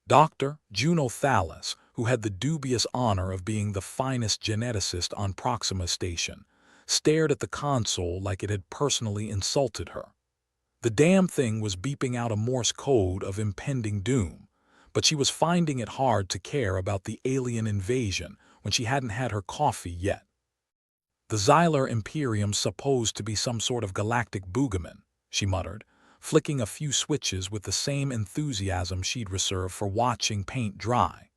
Dr. Juno Thallis, who had the dubious honor of being the finest geneticist on Proxima Station, stared at the console like it had personally insulted her. The damn thing was beeping out a Morse code of impending doom, but she was finding it hard to care about the alien invasion when she hadn't had her coffee yet. The Xylar Imperium's supposed to be some sort of galactic boogaman, she muttered, flicking a few switches with the same enthusiasm she'd reserved for watching paint dry.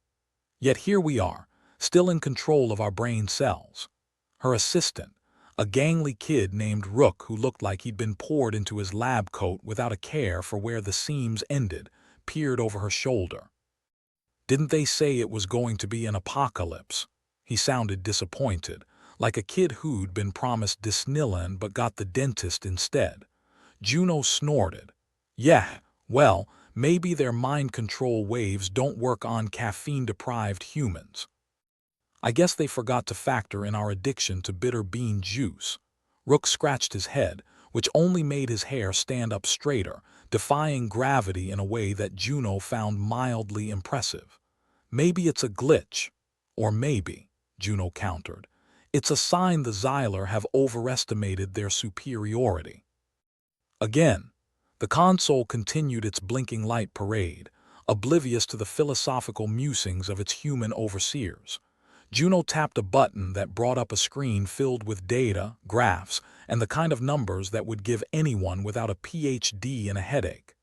Yet here we are, still in control of our brain cells. Her assistant, a gangly kid named Rook who looked like he'd been poured into his lab coat without a care for where the seams ended, peered over her shoulder. Didn't they say it was going to be an apocalypse? He sounded disappointed, like a kid who'd been promised Disneyland but got the dentist instead. Juno snorted. Yeah, well, maybe their mind control waves don't work on caffeine-deprived humans. I guess they forgot to factor in our addiction to bitter bean juice. Rook scratched his head, which only made his hair stand up straighter, defying gravity in a way that Juno found mildly impressive. Maybe it's a glitch. Or maybe, Juno countered, it's a sign the Xylar have overestimated their superiority. Again, the console continued its blinking light parade, oblivious to the philosophical musings of its human overseers. Juno tapped a button that brought up a screen filled with data, graphs, and the kind of numbers that would give anyone without a PhD a headache.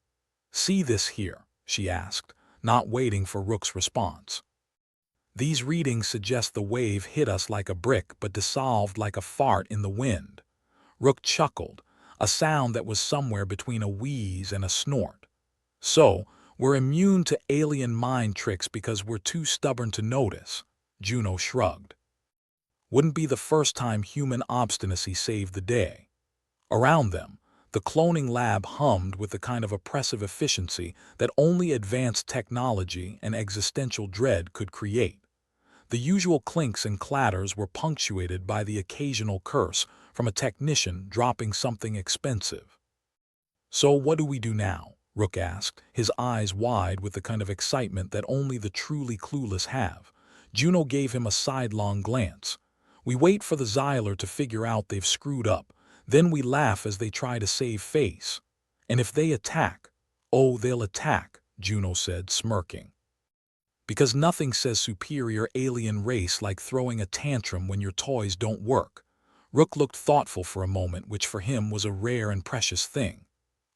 See this here, she asked, not waiting for Rook's response. These readings suggest the wave hit us like a brick but dissolved like a fart in the wind. Rook chuckled, a sound that was somewhere between a wheeze and a snort. So, we're immune to alien mind tricks because we're too stubborn to notice. Juno shrugged. Wouldn't be the first time human obstinacy saved the day. Around them, the cloning lab hummed with the kind of oppressive efficiency that only advanced technology and existential dread could create. The usual clinks and clatters were punctuated by the occasional curse from a technician dropping something expensive. So what do we do now? Rook asked, his eyes wide with the kind of excitement that only the truly clueless have. Juno gave him a sidelong glance. We wait for the Xylar to figure out they've screwed up. Then we laugh as they try to save face. And if they attack, oh, they'll attack, Juno said, smirking. Because nothing says superior alien race like throwing a tantrum when your toys don't work. Rook looked thoughtful for a moment, which for him was a rare and precious thing.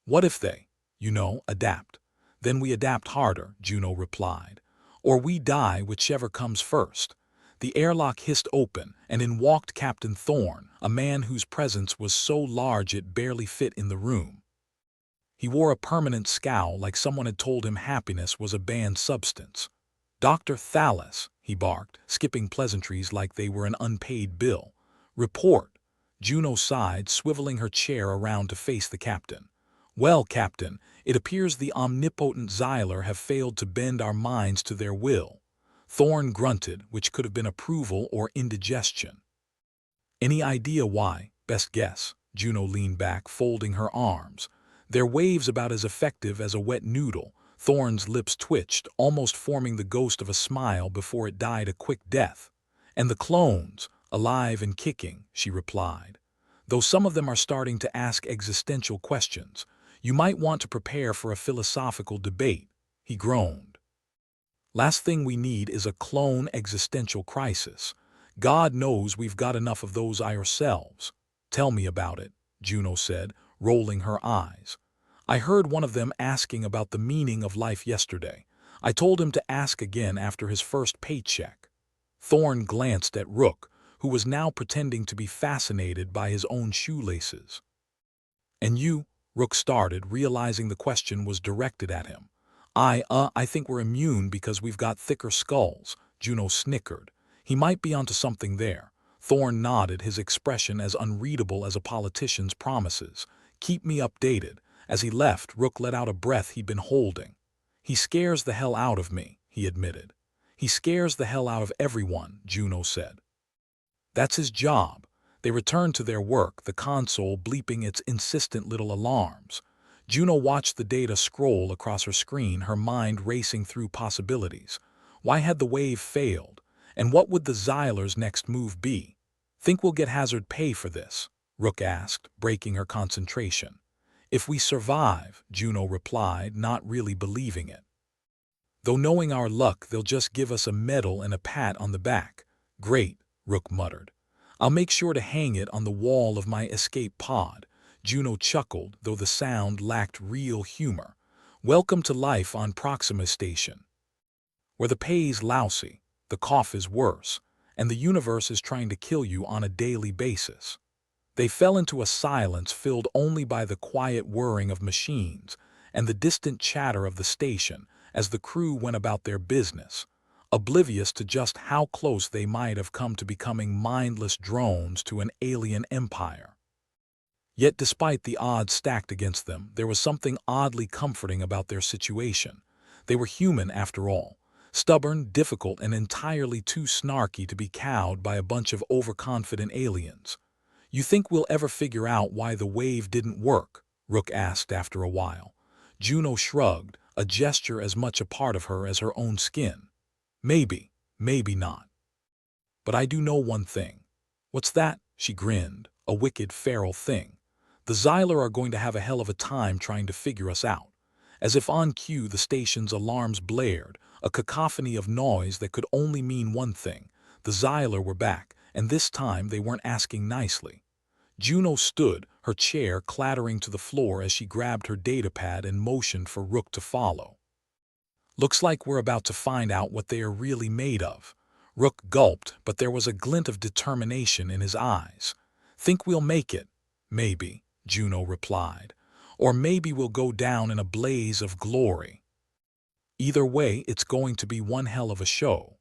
What if they, adapt? Then we adapt harder, Juno replied. Or we die, whichever comes first. The airlock hissed open, and in walked Captain Thorne, a man whose presence was so large it barely fit in the room. He wore a permanent scowl like someone had told him happiness was a banned substance. Dr. Thallis, he barked, skipping pleasantries like they were an unpaid bill. Report. Juno sighed, swiveling her chair around to face the captain. Well, Captain, it appears the omnipotent Xylar have failed to bend our minds to their will. Thorne grunted, which could have been approval or indigestion. Any idea why? Best guess. Juno leaned back, folding her arms. Their waves about as effective as a wet noodle. Thorne's lips twitched, almost forming the ghost of a smile before it died a quick death. And the clones, alive and kicking, she replied. Though some of them are starting to ask existential questions. You might want to prepare for a philosophical debate, he groaned. Last thing we need is a clone existential crisis. God knows we've got enough of those ourselves. Tell me about it, Juno said, rolling her eyes. I heard one of them asking about the meaning of life yesterday. I told him to ask again after his first paycheck. Thorne glanced at Rook, who was now pretending to be fascinated by his own shoelaces. And you? Rook started, realizing the question was directed at him. I think we're immune because we've got thicker skulls, Juno snickered. He might be onto something there. Thorne nodded, his expression as unreadable as a politician's promises. Keep me updated. As he left, Rook let out a breath he'd been holding. He scares the hell out of me, he admitted. He scares the hell out of everyone, Juno said. That's his job. They returned to their work, the console bleeping its insistent little alarms. Juno watched the data scroll across her screen, her mind racing through possibilities. Why had the wave failed? And what would the Xyler's next move be? Think we'll get hazard pay for this? Rook asked, breaking her concentration. If we survive, Juno replied, not really believing it. Though knowing our luck, they'll just give us a medal and a pat on the back. Great, Rook muttered. I'll make sure to hang it on the wall of my escape pod. Juno chuckled, though the sound lacked real humor. Welcome to life on Proxima Station, where the pay's lousy, the cough is worse, and the universe is trying to kill you on a daily basis. They fell into a silence filled only by the quiet whirring of machines and the distant chatter of the station as the crew went about their business, oblivious to just how close they might have come to becoming mindless drones to an alien empire. Yet despite the odds stacked against them, there was something oddly comforting about their situation. They were human after all, stubborn, difficult, and entirely too snarky to be cowed by a bunch of overconfident aliens. You think we'll ever figure out why the wave didn't work? Rook asked after a while. Juno shrugged, a gesture as much a part of her as her own skin. Maybe, maybe not. But I do know one thing. What's that? She grinned, a wicked, feral thing. The Xyler are going to have a hell of a time trying to figure us out. As if on cue, the station's alarms blared, a cacophony of noise that could only mean one thing. The Xyler were back, and this time they weren't asking nicely. Juno stood, her chair clattering to the floor as she grabbed her datapad and motioned for Rook to follow. Looks like we're about to find out what they are really made of. Rook gulped, but there was a glint of determination in his eyes. Think we'll make it? Maybe, Juno replied. Or maybe we'll go down in a blaze of glory. Either way, it's going to be one hell of a show.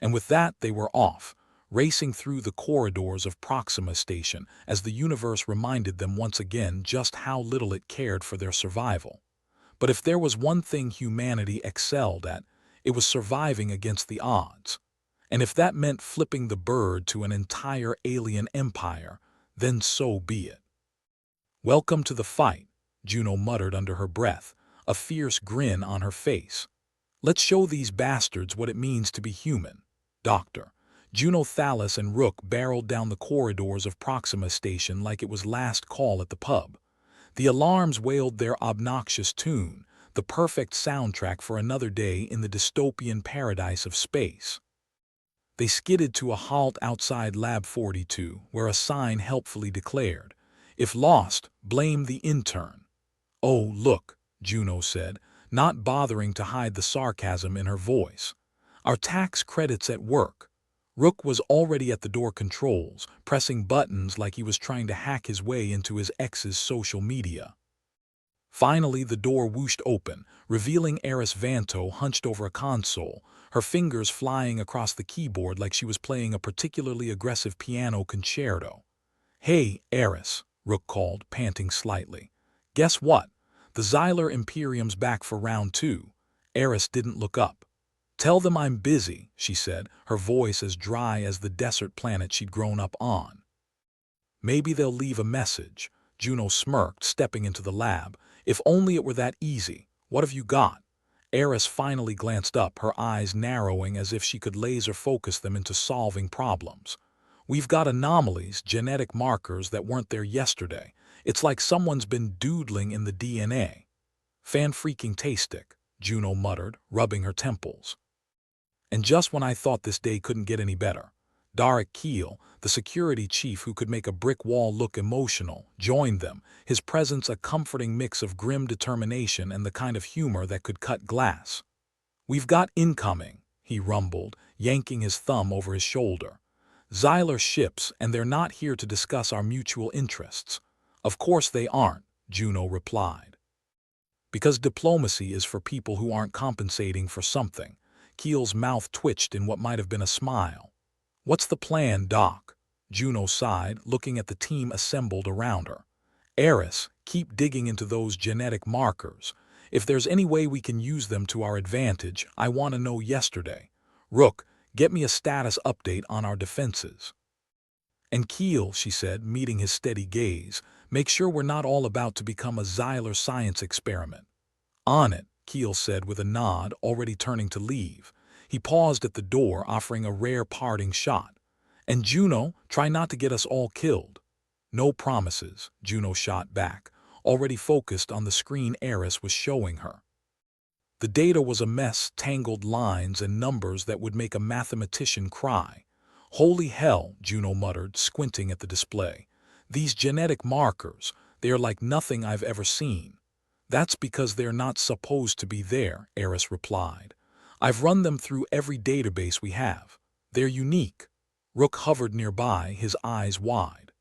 And with that, they were off, racing through the corridors of Proxima Station as the universe reminded them once again just how little it cared for their survival. But if there was one thing humanity excelled at, it was surviving against the odds. And if that meant flipping the bird to an entire alien empire, then so be it. Welcome to the fight, Juno muttered under her breath, a fierce grin on her face. Let's show these bastards what it means to be human. Doctor. Juno, Thalas, and Rook barreled down the corridors of Proxima Station like it was last call at the pub. The alarms wailed their obnoxious tune, the perfect soundtrack for another day in the dystopian paradise of space. They skidded to a halt outside Lab 42, where a sign helpfully declared, "If lost, blame the intern." "Oh, look," Juno said, not bothering to hide the sarcasm in her voice. "Our tax credits at work." Rook was already at the door controls, pressing buttons like he was trying to hack his way into his ex's social media. Finally, the door whooshed open, revealing Eris Vanto hunched over a console, her fingers flying across the keyboard like she was playing a particularly aggressive piano concerto. "Hey, Eris," Rook called, panting slightly. "Guess what? The Xyler Imperium's back for round 2. Eris didn't look up. "Tell them I'm busy," she said, her voice as dry as the desert planet she'd grown up on. "Maybe they'll leave a message," Juno smirked, stepping into the lab. "If only it were that easy. What have you got?" Eris finally glanced up, her eyes narrowing as if she could laser focus them into solving problems. "We've got anomalies, genetic markers that weren't there yesterday. It's like someone's been doodling in the DNA. Fan-freaking-tastic," Juno muttered, rubbing her temples. And just when I thought this day couldn't get any better, Darek Keel, the security chief who could make a brick wall look emotional, joined them, his presence a comforting mix of grim determination and the kind of humor that could cut glass. "We've got incoming," he rumbled, yanking his thumb over his shoulder. "Xyler ships, and they're not here to discuss our mutual interests." "Of course they aren't," Juno replied. "Because diplomacy is for people who aren't compensating for something." Keel's mouth twitched in what might have been a smile. "What's the plan, Doc?" Juno sighed, looking at the team assembled around her. "Eris, keep digging into those genetic markers. If there's any way we can use them to our advantage, I want to know yesterday. Rook, get me a status update on our defenses." "And Keel," she said, meeting his steady gaze, Make sure we're not all about to become a Xyler science experiment. On it, Keel said with a nod, already turning to leave. He paused at the door, offering a rare parting shot. And Juno, try not to get us all killed. No promises, Juno shot back, already focused on the screen Eris was showing her. The data was a mess, tangled lines and numbers that would make a mathematician cry. Holy hell, Juno muttered, squinting at the display. These genetic markers, they are like nothing I've ever seen. That's because they're not supposed to be there, Eris replied. I've run them through every database we have. They're unique. Rook hovered nearby, his eyes wide.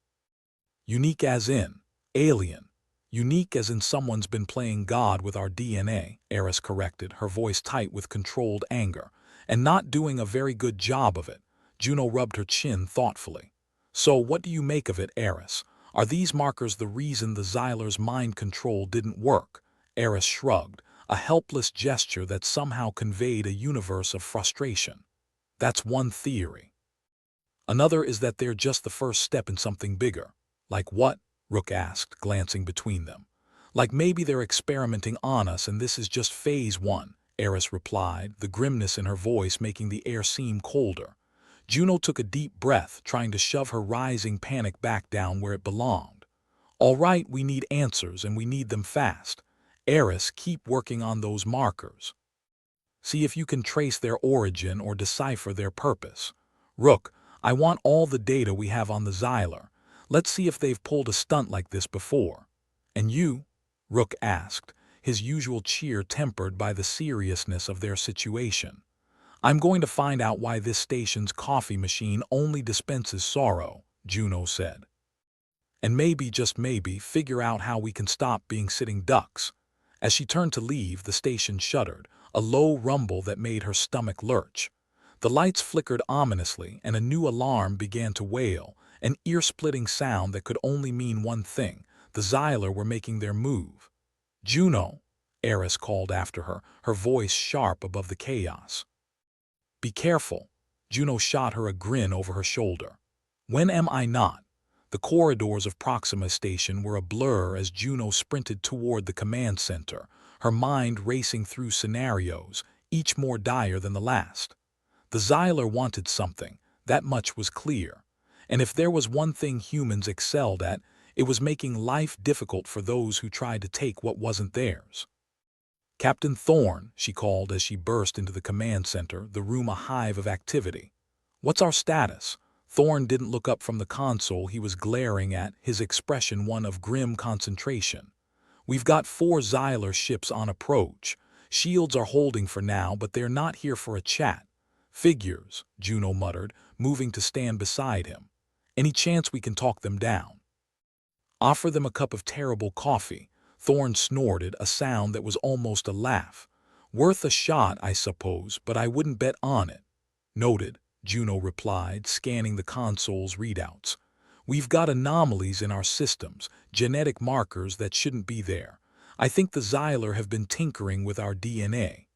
Unique as in alien. Unique as in someone's been playing God with our DNA, Eris corrected, her voice tight with controlled anger. And not doing a very good job of it. Juno rubbed her chin thoughtfully. So what do you make of it, Eris? Are these markers the reason the Xyler's mind control didn't work? Eris shrugged, a helpless gesture that somehow conveyed a universe of frustration. That's one theory. Another is that they're just the first step in something bigger. Like what? Rook asked, glancing between them. Like maybe they're experimenting on us and this is just phase 1, Eris replied, the grimness in her voice making the air seem colder. Juno took a deep breath, trying to shove her rising panic back down where it belonged. All right, we need answers and we need them fast. Eris, keep working on those markers. See if you can trace their origin or decipher their purpose. Rook, I want all the data we have on the Xyler. Let's see if they've pulled a stunt like this before. And you? Rook asked, his usual cheer tempered by the seriousness of their situation. I'm going to find out why this station's coffee machine only dispenses sorrow, Juno said. And maybe, just maybe, figure out how we can stop being sitting ducks. As she turned to leave, the station shuddered, a low rumble that made her stomach lurch. The lights flickered ominously and a new alarm began to wail, an ear-splitting sound that could only mean one thing: the Xyler were making their move. Juno, Eris called after her, her voice sharp above the chaos. Be careful. Juno shot her a grin over her shoulder. When am I not? The corridors of Proxima Station were a blur as Juno sprinted toward the command center, her mind racing through scenarios, each more dire than the last. The Xyler wanted something, that much was clear. And if there was one thing humans excelled at, it was making life difficult for those who tried to take what wasn't theirs. Captain Thorne, she called as she burst into the command center, the room a hive of activity. What's our status? Thorne didn't look up from the console he was glaring at, his expression one of grim concentration. We've got 4 Xyler ships on approach. Shields are holding for now, but they're not here for a chat. Figures, Juno muttered, moving to stand beside him. Any chance we can talk them down? Offer them a cup of terrible coffee. Thorne snorted, a sound that was almost a laugh. Worth a shot, I suppose, but I wouldn't bet on it. Noted, Juno replied, scanning the console's readouts. We've got anomalies in our systems, genetic markers that shouldn't be there. I think the Xyler have been tinkering with our DNA.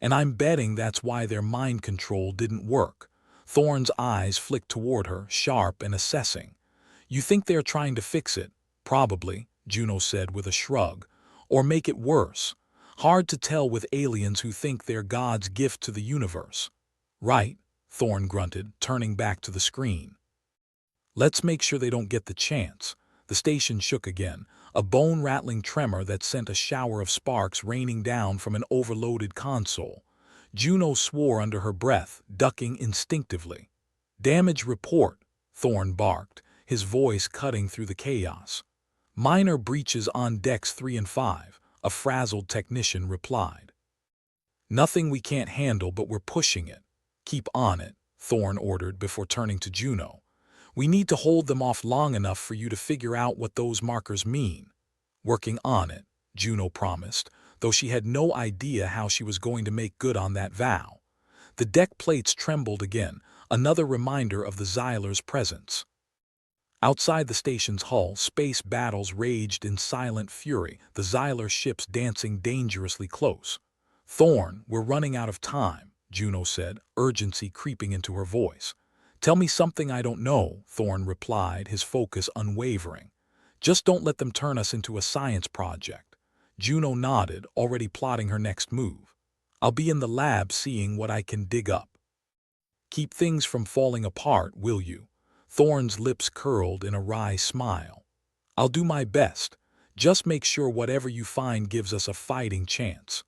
And I'm betting that's why their mind control didn't work. Thorne's eyes flicked toward her, sharp and assessing. You think they're trying to fix it? Probably, Juno said with a shrug. Or make it worse. Hard to tell with aliens who think they're God's gift to the universe. Right, Thorne grunted, turning back to the screen. Let's make sure they don't get the chance. The station shook again, a bone-rattling tremor that sent a shower of sparks raining down from an overloaded console. Juno swore under her breath, ducking instinctively. Damage report, Thorne barked, his voice cutting through the chaos. Minor breaches on decks 3 and 5, a frazzled technician replied. Nothing we can't handle, but we're pushing it. Keep on it, Thorne ordered before turning to Juno. We need to hold them off long enough for you to figure out what those markers mean. Working on it, Juno promised, though she had no idea how she was going to make good on that vow. The deck plates trembled again, another reminder of the Xyler's presence. Outside the station's hull, space battles raged in silent fury, the Xyler ships dancing dangerously close. Thorne, we're running out of time, Juno said, urgency creeping into her voice. Tell me something I don't know, Thorne replied, his focus unwavering. Just don't let them turn us into a science project. Juno nodded, already plotting her next move. I'll be in the lab seeing what I can dig up. Keep things from falling apart, will you? Thorne's lips curled in a wry smile. I'll do my best. Just make sure whatever you find gives us a fighting chance.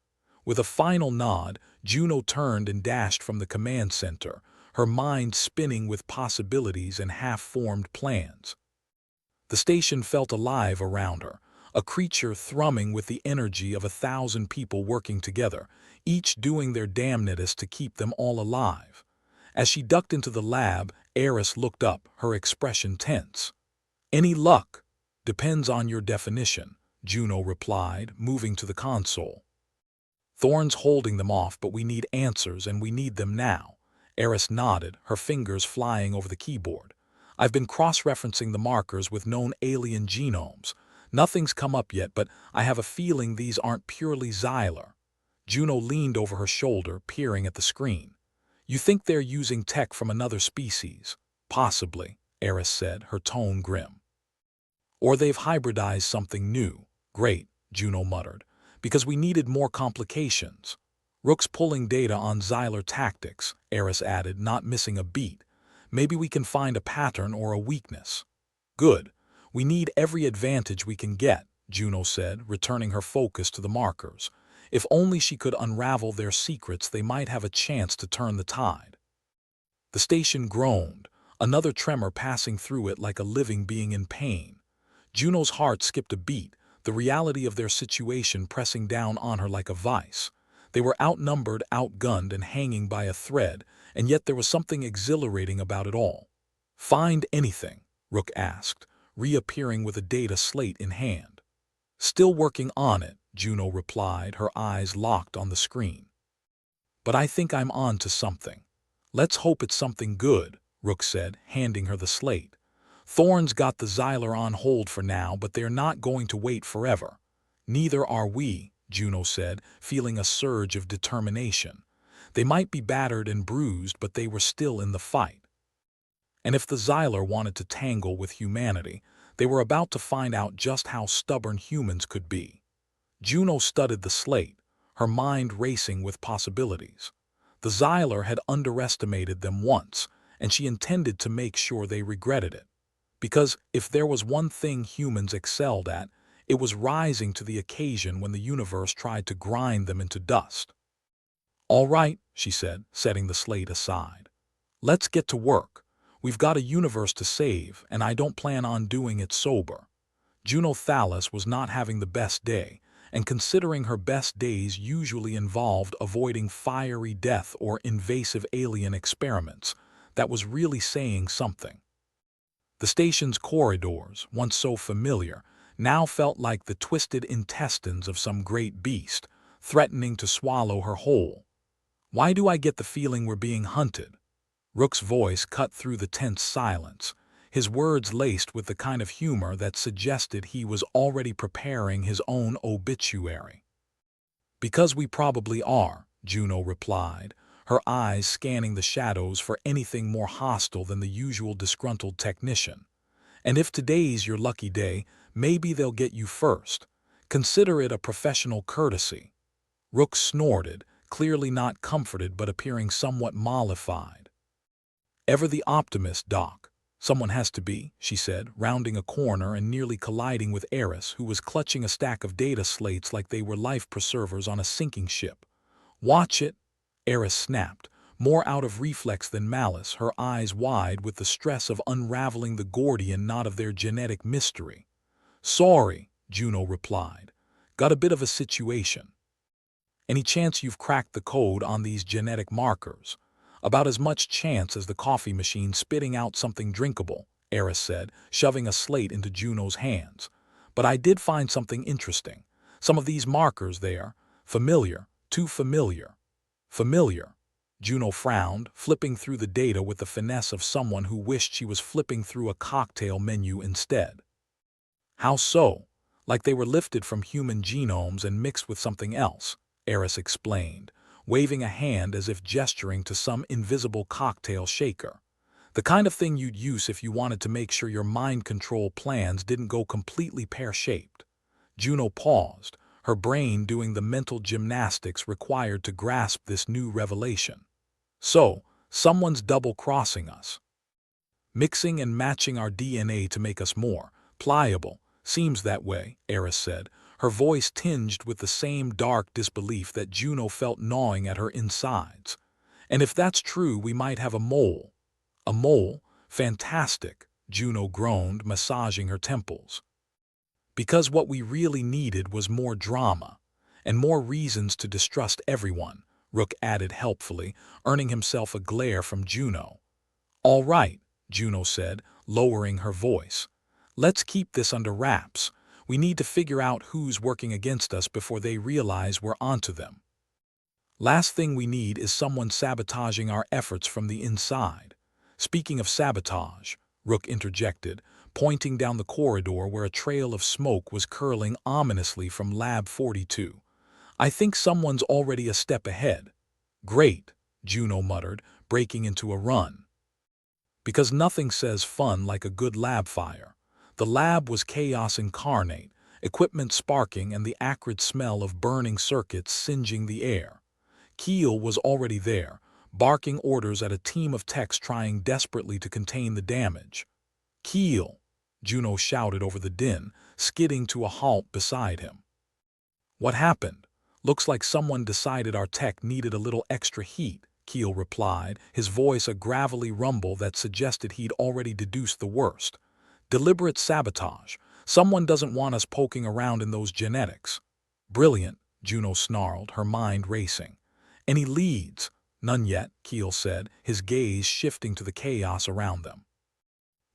With a final nod, Juno turned and dashed from the command center, her mind spinning with possibilities and half-formed plans. The station felt alive around her, a creature thrumming with the energy of 1,000 people working together, each doing their damnedest to keep them all alive. As she ducked into the lab, Eris looked up, her expression tense. Any luck? Depends on your definition, Juno replied, moving to the console. Thorne's holding them off, but we need answers and we need them now. Eris nodded, her fingers flying over the keyboard. I've been cross-referencing the markers with known alien genomes. Nothing's come up yet, but I have a feeling these aren't purely Xylar. Juno leaned over her shoulder, peering at the screen. You think they're using tech from another species? Possibly, Eris said, her tone grim. Or they've hybridized something new. Great, Juno muttered, because we needed more complications. Rook's pulling data on Xylar tactics, Eris added, not missing a beat. Maybe we can find a pattern or a weakness. Good. We need every advantage we can get, Juno said, returning her focus to the markers. If only she could unravel their secrets, they might have a chance to turn the tide. The station groaned, another tremor passing through it like a living being in pain. Juno's heart skipped a beat, the reality of their situation pressing down on her like a vice. They were outnumbered, outgunned, and hanging by a thread, and yet there was something exhilarating about it all. Find anything? Rook asked, reappearing with a data slate in hand. Still working on it, Juno replied, her eyes locked on the screen. But I think I'm on to something. Let's hope it's something good, Rook said, handing her the slate. Thorne's got the Xylar on hold for now, but they're not going to wait forever. Neither are we, Juno said, feeling a surge of determination. They might be battered and bruised, but they were still in the fight. And if the Xylar wanted to tangle with humanity, they were about to find out just how stubborn humans could be. Juno studied the slate, her mind racing with possibilities. The Xylar had underestimated them once, and she intended to make sure they regretted it. Because if there was one thing humans excelled at, it was rising to the occasion when the universe tried to grind them into dust. All right, she said, setting the slate aside. Let's get to work. We've got a universe to save, and I don't plan on doing it sober. Juno Thalys was not having the best day, and considering her best days usually involved avoiding fiery death or invasive alien experiments, that was really saying something. The station's corridors, once so familiar, now felt like the twisted intestines of some great beast, threatening to swallow her whole. Why do I get the feeling we're being hunted? Rook's voice cut through the tense silence, his words laced with the kind of humor that suggested he was already preparing his own obituary. Because we probably are, Juno replied, her eyes scanning the shadows for anything more hostile than the usual disgruntled technician. And if today's your lucky day, maybe they'll get you first. Consider it a professional courtesy. Rook snorted, clearly not comforted but appearing somewhat mollified. Ever the optimist, Doc. Someone has to be, she said, rounding a corner and nearly colliding with Eris, who was clutching a stack of data slates like they were life preservers on a sinking ship. Watch it, Eris snapped, more out of reflex than malice, her eyes wide with the stress of unraveling the Gordian knot of their genetic mystery. Sorry, Juno replied. Got a bit of a situation. Any chance you've cracked the code on these genetic markers? About as much chance as the coffee machine spitting out something drinkable, Eris said, shoving a slate into Juno's hands. But I did find something interesting. Some of these markers there, familiar, too familiar. Familiar. Juno frowned, flipping through the data with the finesse of someone who wished she was flipping through a cocktail menu instead. How so? Like they were lifted from human genomes and mixed with something else, Eris explained, waving a hand as if gesturing to some invisible cocktail shaker. The kind of thing you'd use if you wanted to make sure your mind control plans didn't go completely pear-shaped. Juno paused, her brain doing the mental gymnastics required to grasp this new revelation. So, someone's double-crossing us. Mixing and matching our DNA to make us more pliable. Seems that way, Eris said, her voice tinged with the same dark disbelief that Juno felt gnawing at her insides. And if that's true, we might have a mole. A mole? Fantastic, Juno groaned, massaging her temples. Because what we really needed was more drama, and more reasons to distrust everyone, Rook added helpfully, earning himself a glare from Juno. All right, Juno said, lowering her voice. Let's keep this under wraps. We need to figure out who's working against us before they realize we're onto them. Last thing we need is someone sabotaging our efforts from the inside. Speaking of sabotage, Rook interjected, pointing down the corridor where a trail of smoke was curling ominously from Lab 42. I think someone's already a step ahead. Great, Juno muttered, breaking into a run. Because nothing says fun like a good lab fire. The lab was chaos incarnate, equipment sparking and the acrid smell of burning circuits singeing the air. Keel was already there, barking orders at a team of techs trying desperately to contain the damage. Keel, Juno shouted over the din, skidding to a halt beside him. What happened? Looks like someone decided our tech needed a little extra heat, Keel replied, his voice a gravelly rumble that suggested he'd already deduced the worst. Deliberate sabotage. Someone doesn't want us poking around in those genetics. Brilliant, Juno snarled, her mind racing. Any leads? None yet, Keel said, his gaze shifting to the chaos around them.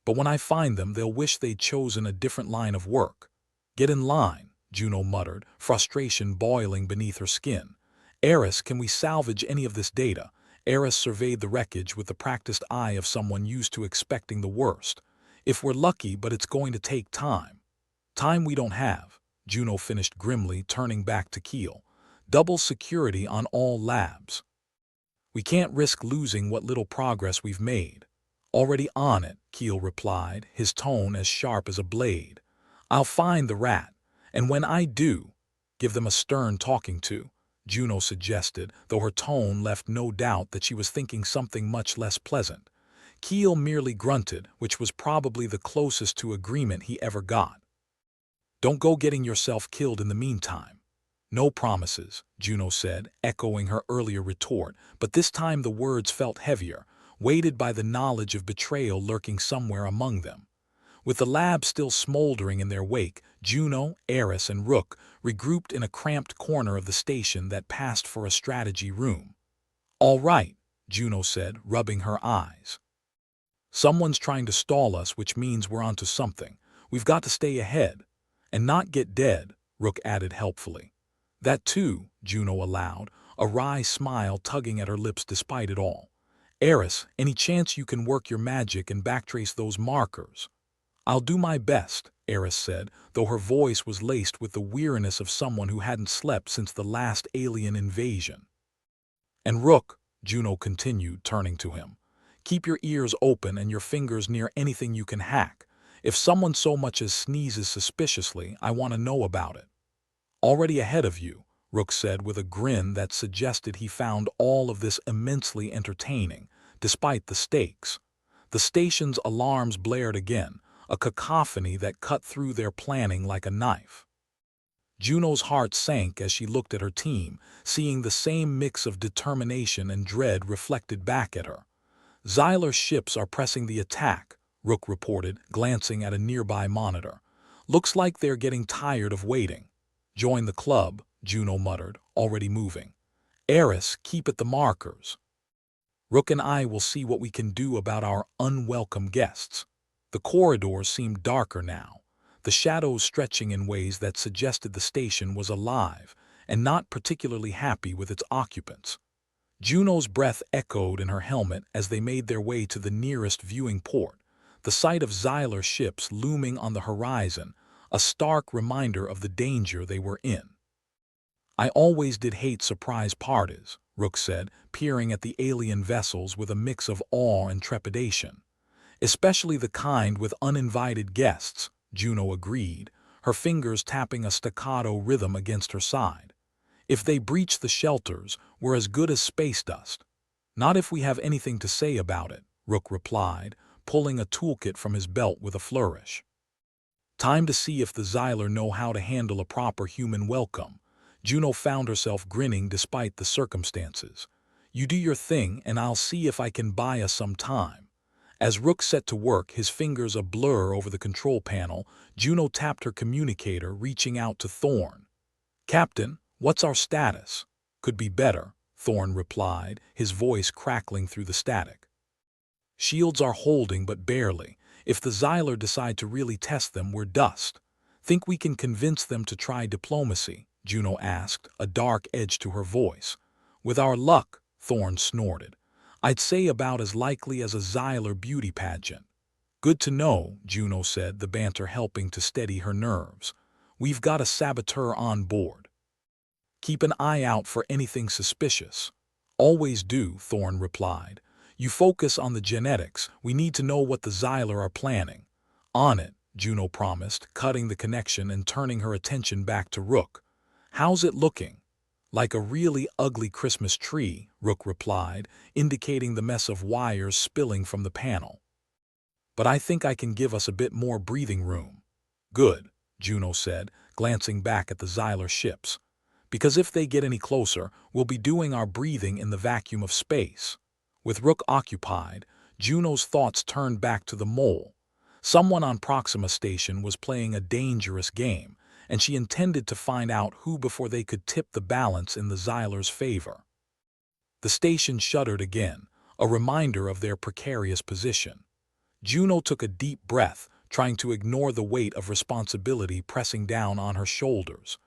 But when I find them, they'll wish they'd chosen a different line of work. Get in line, Juno muttered, frustration boiling beneath her skin. Eris, can we salvage any of this data? Eris surveyed the wreckage with the practiced eye of someone used to expecting the worst. If we're lucky, but it's going to take time. Time we don't have, Juno finished grimly, turning back to Keel. Double security on all labs. We can't risk losing what little progress we've made. Already on it, Keel replied, his tone as sharp as a blade. I'll find the rat, and when I do, give them a stern talking to, Juno suggested, though her tone left no doubt that she was thinking something much less pleasant. Keel merely grunted, which was probably the closest to agreement he ever got. Don't go getting yourself killed in the meantime. No promises, Juno said, echoing her earlier retort, but this time the words felt heavier, weighted by the knowledge of betrayal lurking somewhere among them. With the lab still smoldering in their wake, Juno, Eris, and Rook regrouped in a cramped corner of the station that passed for a strategy room. All right, Juno said, rubbing her eyes. Someone's trying to stall us, which means we're onto something. We've got to stay ahead. And not get dead, Rook added helpfully. That too, Juno allowed, a wry smile tugging at her lips despite it all. Eris, any chance you can work your magic and backtrace those markers? I'll do my best, Eris said, though her voice was laced with the weariness of someone who hadn't slept since the last alien invasion. And Rook, Juno continued, turning to him, keep your ears open and your fingers near anything you can hack. If someone so much as sneezes suspiciously, I want to know about it. Already ahead of you, Rook said with a grin that suggested he found all of this immensely entertaining, despite the stakes. The station's alarms blared again, a cacophony that cut through their planning like a knife. Juno's heart sank as she looked at her team, seeing the same mix of determination and dread reflected back at her. Xyler's ships are pressing the attack, Rook reported, glancing at a nearby monitor. Looks like they're getting tired of waiting. Join the club, Juno muttered, already moving. Eris, keep at the markers. Rook and I will see what we can do about our unwelcome guests. The corridors seemed darker now, the shadows stretching in ways that suggested the station was alive and not particularly happy with its occupants. Juno's breath echoed in her helmet as they made their way to the nearest viewing port, the sight of Xyler's ships looming on the horizon, a stark reminder of the danger they were in. I always did hate surprise parties, Rook said, peering at the alien vessels with a mix of awe and trepidation. Especially the kind with uninvited guests, Juno agreed, her fingers tapping a staccato rhythm against her side. If they breach the shelters, we're as good as space dust. Not if we have anything to say about it, Rook replied, pulling a toolkit from his belt with a flourish. Time to see if the Xyler know how to handle a proper human welcome. Juno found herself grinning despite the circumstances. You do your thing and I'll see if I can buy us some time. As Rook set to work, his fingers a blur over the control panel, Juno tapped her communicator, reaching out to Thorn. Captain, what's our status? Could be better, Thorn replied, his voice crackling through the static. Shields are holding, but barely. If the Xyler decide to really test them, we're dust. Think we can convince them to try diplomacy? Juno asked, a dark edge to her voice. With our luck, Thorn snorted. I'd say about as likely as a Xyler beauty pageant. Good to know, Juno said, the banter helping to steady her nerves. We've got a saboteur on board. Keep an eye out for anything suspicious. Always do, Thorn replied. You focus on the genetics. We need to know what the Xyler are planning. On it, Juno promised, cutting the connection and turning her attention back to Rook. How's it looking? Like a really ugly Christmas tree, Rook replied, indicating the mess of wires spilling from the panel. But I think I can give us a bit more breathing room. Good, Juno said, glancing back at the Xyler ships. Because if they get any closer, we'll be doing our breathing in the vacuum of space. With Rook occupied, Juno's thoughts turned back to the mole. Someone on Proxima Station was playing a dangerous game, and she intended to find out who before they could tip the balance in the Xyler's favor. The station shuddered again, a reminder of their precarious position. Juno took a deep breath, trying to ignore the weight of responsibility pressing down on her shoulders.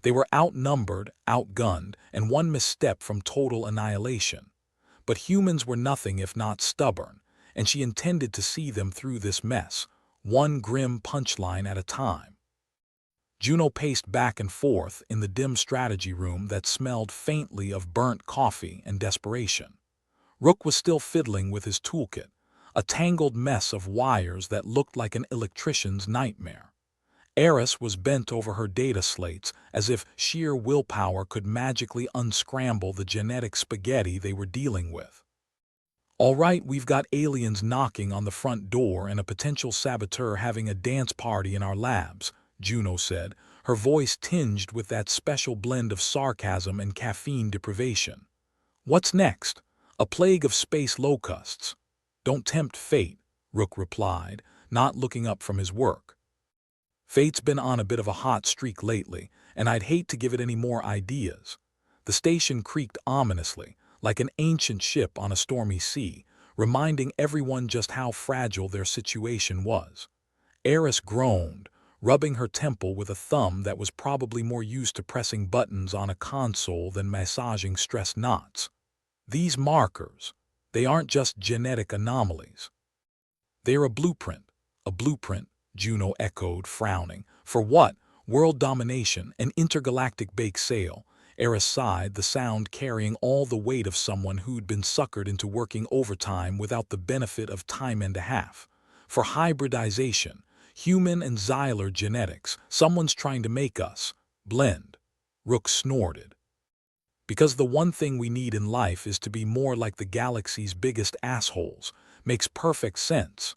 They were outnumbered, outgunned, and one misstep from total annihilation. But humans were nothing if not stubborn, and she intended to see them through this mess, one grim punchline at a time. Juno paced back and forth in the dim strategy room that smelled faintly of burnt coffee and desperation. Rook was still fiddling with his toolkit, a tangled mess of wires that looked like an electrician's nightmare. Eris was bent over her data slates as if sheer willpower could magically unscramble the genetic spaghetti they were dealing with. All right, we've got aliens knocking on the front door and a potential saboteur having a dance party in our labs, Juno said, her voice tinged with that special blend of sarcasm and caffeine deprivation. What's next? A plague of space locusts. Don't tempt fate, Rook replied, not looking up from his work. Fate's been on a bit of a hot streak lately, and I'd hate to give it any more ideas. The station creaked ominously, like an ancient ship on a stormy sea, reminding everyone just how fragile their situation was. Eris groaned, rubbing her temple with a thumb that was probably more used to pressing buttons on a console than massaging stress knots. These markers, they aren't just genetic anomalies. They're a blueprint, Juno echoed, frowning. For what? World domination, an intergalactic bake sale. Eris sighed, the sound carrying all the weight of someone who'd been suckered into working overtime without the benefit of time and a half. For hybridization, human and Xyler genetics, someone's trying to make us blend. Rook snorted. Because the one thing we need in life is to be more like the galaxy's biggest assholes. Makes perfect sense.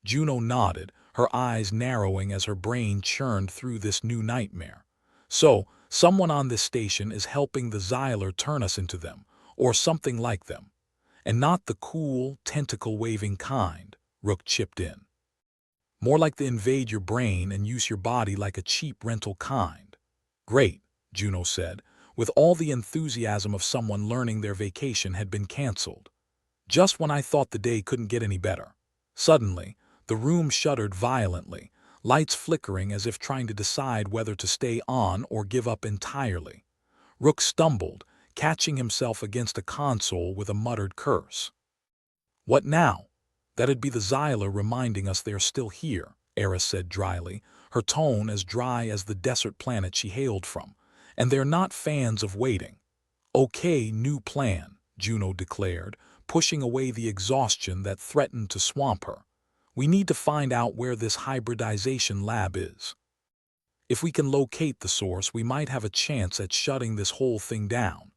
Juno nodded, her eyes narrowing as her brain churned through this new nightmare. So, someone on this station is helping the Xyler turn us into them, or something like them. And not the cool, tentacle-waving kind, Rook chipped in. More like the invade your brain and use your body like a cheap rental kind. Great, Juno said, with all the enthusiasm of someone learning their vacation had been canceled. Just when I thought the day couldn't get any better. Suddenly, the room shuddered violently, lights flickering as if trying to decide whether to stay on or give up entirely. Rook stumbled, catching himself against a console with a muttered curse. What now? That'd be the Xyler reminding us they're still here, Eris said dryly, her tone as dry as the desert planet she hailed from. And they're not fans of waiting. Okay, new plan, Juno declared, pushing away the exhaustion that threatened to swamp her. We need to find out where this hybridization lab is. If we can locate the source, we might have a chance at shutting this whole thing down.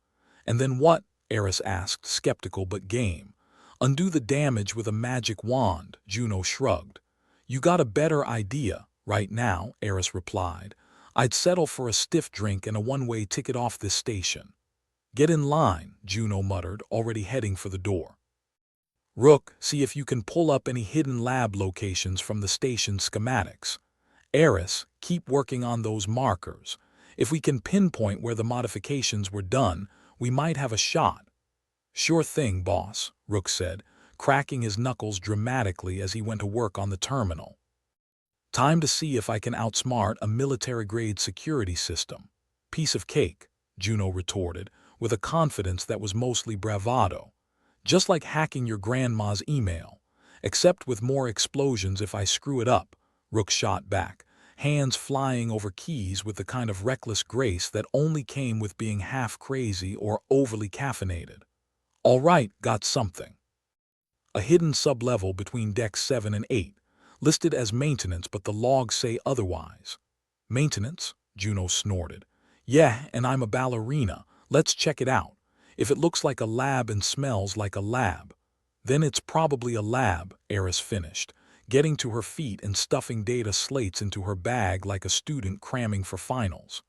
And then what? Eris asked, skeptical but game. Undo the damage with a magic wand, Juno shrugged. You got a better idea. Right now, Eris replied. I'd settle for a stiff drink and a one-way ticket off this station. Get in line, Juno muttered, already heading for the door. Rook, see if you can pull up any hidden lab locations from the station schematics. Eris, keep working on those markers. If we can pinpoint where the modifications were done, we might have a shot. Sure thing, boss, Rook said, cracking his knuckles dramatically as he went to work on the terminal. Time to see if I can outsmart a military-grade security system. Piece of cake, Juno retorted, with a confidence that was mostly bravado. Just like hacking your grandma's email, except with more explosions if I screw it up, Rook shot back, hands flying over keys with the kind of reckless grace that only came with being half crazy or overly caffeinated. All right, got something. A hidden sublevel between decks 7 and 8, listed as maintenance but the logs say otherwise. Maintenance? Juno snorted. Yeah, and I'm a ballerina. Let's check it out. If it looks like a lab and smells like a lab, then it's probably a lab, Eris finished, getting to her feet and stuffing data slates into her bag like a student cramming for finals.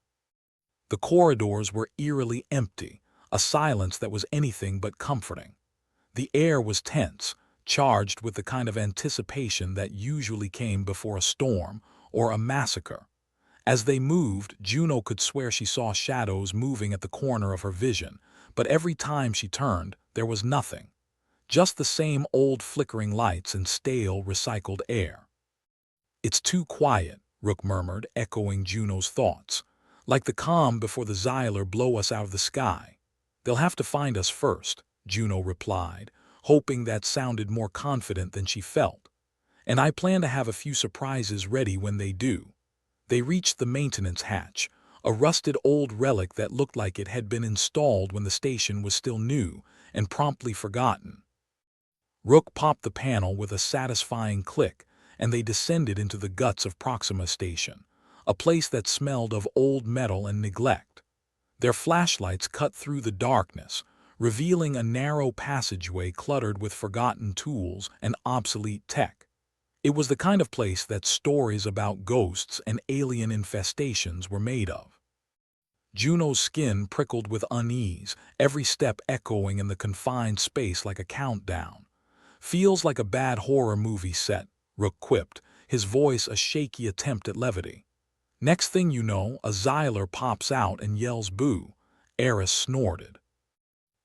The corridors were eerily empty, a silence that was anything but comforting. The air was tense, charged with the kind of anticipation that usually came before a storm or a massacre. As they moved, Juno could swear she saw shadows moving at the corner of her vision, but every time she turned, there was nothing. Just the same old flickering lights and stale, recycled air. It's too quiet, Rook murmured, echoing Juno's thoughts. Like the calm before the Xyler blow us out of the sky. They'll have to find us first, Juno replied, hoping that sounded more confident than she felt. And I plan to have a few surprises ready when they do. They reached the maintenance hatch, a rusted old relic that looked like it had been installed when the station was still new and promptly forgotten. Rook popped the panel with a satisfying click, and they descended into the guts of Proxima Station, a place that smelled of old metal and neglect. Their flashlights cut through the darkness, revealing a narrow passageway cluttered with forgotten tools and obsolete tech. It was the kind of place that stories about ghosts and alien infestations were made of. Juno's skin prickled with unease, every step echoing in the confined space like a countdown. Feels like a bad horror movie set, Rook quipped, his voice a shaky attempt at levity. Next thing you know, a Xyler pops out and yells boo. Eris snorted.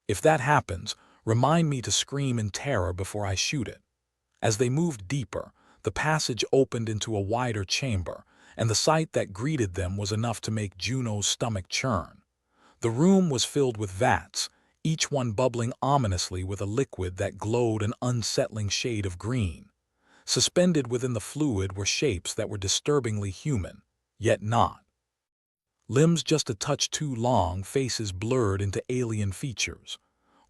If that happens, remind me to scream in terror before I shoot it. As they moved deeper, the passage opened into a wider chamber, and the sight that greeted them was enough to make Juno's stomach churn. The room was filled with vats, each one bubbling ominously with a liquid that glowed an unsettling shade of green. Suspended within the fluid were shapes that were disturbingly human, yet not. Limbs just a touch too long, faces blurred into alien features.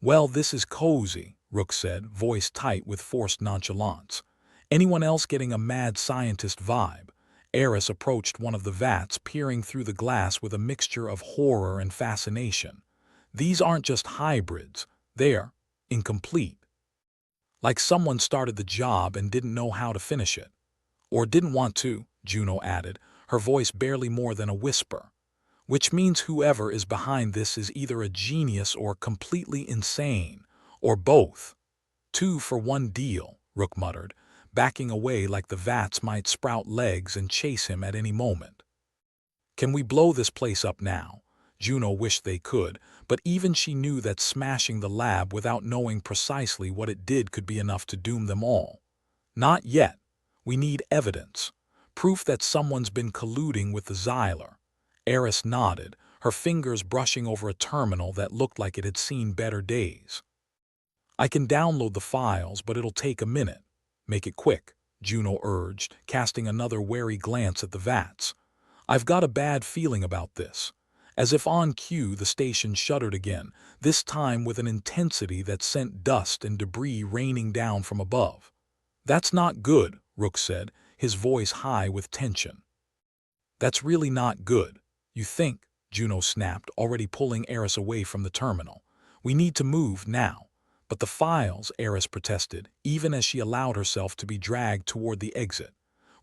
Well, this is cozy, Rook said, voice tight with forced nonchalance. Anyone else getting a mad scientist vibe? Eris approached one of the vats, peering through the glass with a mixture of horror and fascination. These aren't just hybrids, they're incomplete. Like someone started the job and didn't know how to finish it. Or didn't want to, Juno added, her voice barely more than a whisper. Which means whoever is behind this is either a genius or completely insane, or both. 2 for 1 deal, Rook muttered, backing away like the vats might sprout legs and chase him at any moment. Can we blow this place up now? Juno wished they could, but even she knew that smashing the lab without knowing precisely what it did could be enough to doom them all. Not yet. We need evidence. Proof that someone's been colluding with the Xyler. Eris nodded, her fingers brushing over a terminal that looked like it had seen better days. I can download the files, but it'll take a minute. Make it quick, Juno urged, casting another wary glance at the vats. I've got a bad feeling about this. As if on cue, the station shuddered again, this time with an intensity that sent dust and debris raining down from above. That's not good, Rook said, his voice high with tension. That's really not good. You think? Juno snapped, already pulling Eris away from the terminal. We need to move now. But the files, Eris protested, even as she allowed herself to be dragged toward the exit.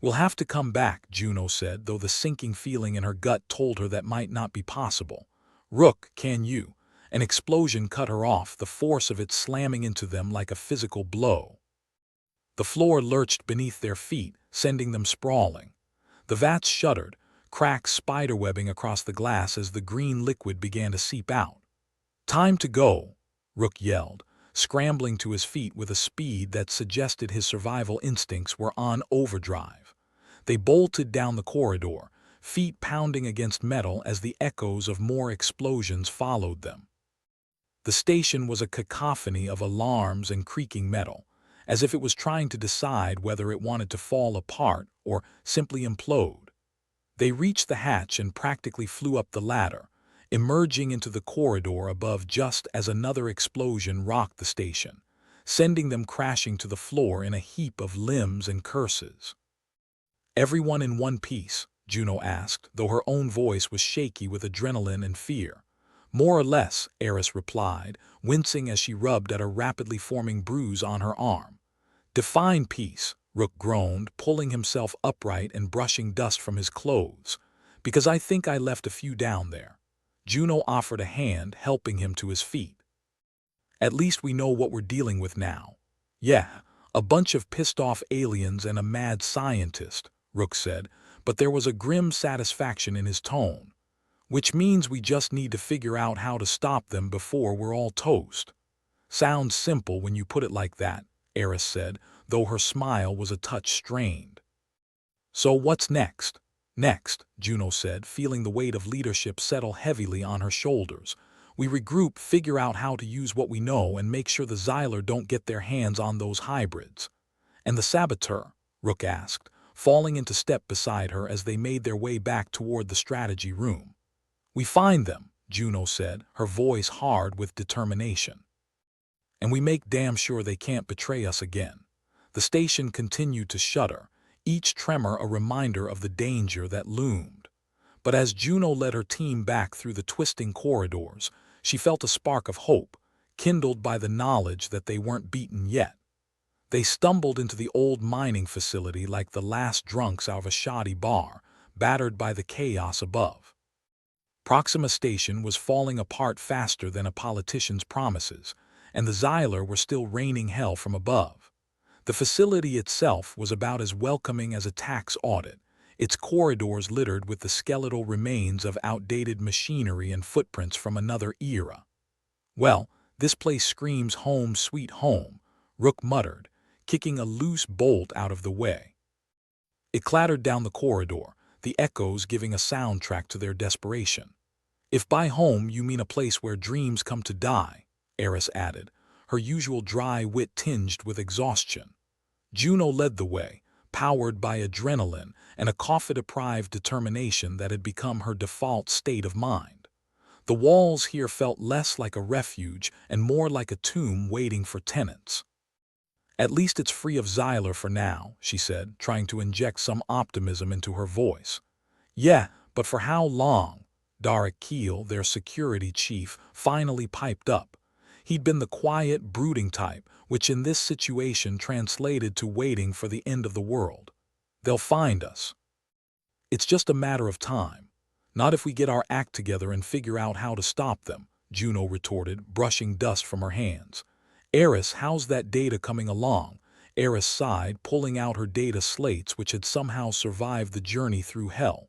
We'll have to come back, Juno said, though the sinking feeling in her gut told her that might not be possible. Rook, can you? An explosion cut her off, the force of it slamming into them like a physical blow. The floor lurched beneath their feet, sending them sprawling. The vats shuddered, cracks spiderwebbing across the glass as the green liquid began to seep out. Time to go, Rook yelled, scrambling to his feet with a speed that suggested his survival instincts were on overdrive. They bolted down the corridor, feet pounding against metal as the echoes of more explosions followed them. The station was a cacophony of alarms and creaking metal, as if it was trying to decide whether it wanted to fall apart or simply implode. They reached the hatch and practically flew up the ladder, emerging into the corridor above just as another explosion rocked the station, sending them crashing to the floor in a heap of limbs and curses. Everyone in one piece? Juno asked, though her own voice was shaky with adrenaline and fear. More or less, Eris replied, wincing as she rubbed at a rapidly forming bruise on her arm. Define peace, Rook groaned, pulling himself upright and brushing dust from his clothes. Because I think I left a few down there. Juno offered a hand, helping him to his feet. At least we know what we're dealing with now. Yeah, a bunch of pissed-off aliens and a mad scientist, Rook said, but there was a grim satisfaction in his tone. Which means we just need to figure out how to stop them before we're all toast. Sounds simple when you put it like that, Eris said, though her smile was a touch strained. So what's next? Next, Juno said, feeling the weight of leadership settle heavily on her shoulders. We regroup, figure out how to use what we know, and make sure the Xyler don't get their hands on those hybrids. And the saboteur? Rook asked, falling into step beside her as they made their way back toward the strategy room. We find them, Juno said, her voice hard with determination. And we make damn sure they can't betray us again. The station continued to shudder, each tremor a reminder of the danger that loomed. But as Juno led her team back through the twisting corridors, she felt a spark of hope, kindled by the knowledge that they weren't beaten yet. They stumbled into the old mining facility like the last drunks out of a shoddy bar, battered by the chaos above. Proxima Station was falling apart faster than a politician's promises, and the Xyler were still raining hell from above. The facility itself was about as welcoming as a tax audit, its corridors littered with the skeletal remains of outdated machinery and footprints from another era. Well, this place screams home sweet home, Rook muttered, kicking a loose bolt out of the way. It clattered down the corridor, the echoes giving a soundtrack to their desperation. If by home you mean a place where dreams come to die, Eris added, her usual dry wit tinged with exhaustion. Juno led the way, powered by adrenaline and a coffee-deprived determination that had become her default state of mind. The walls here felt less like a refuge and more like a tomb waiting for tenants. At least it's free of Xyler for now, she said, trying to inject some optimism into her voice. Yeah, but for how long? Darek Keel, their security chief, finally piped up. He'd been the quiet, brooding type, which in this situation translated to waiting for the end of the world. They'll find us. It's just a matter of time. Not if we get our act together and figure out how to stop them, Juno retorted, brushing dust from her hands. Eris, how's that data coming along? Eris sighed, pulling out her data slates which had somehow survived the journey through hell.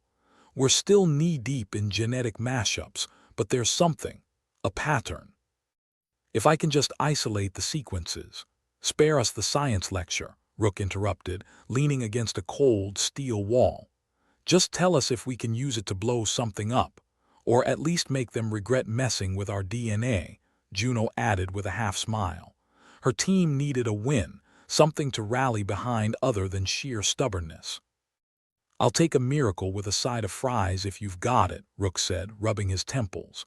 We're still knee-deep in genetic mashups, but there's something, a pattern. If I can just isolate the sequences. Spare us the science lecture, Rook interrupted, leaning against a cold steel wall. Just tell us if we can use it to blow something up, or at least make them regret messing with our DNA, Juno added with a half-smile. Her team needed a win, something to rally behind other than sheer stubbornness. I'll take a miracle with a side of fries if you've got it, Rook said, rubbing his temples.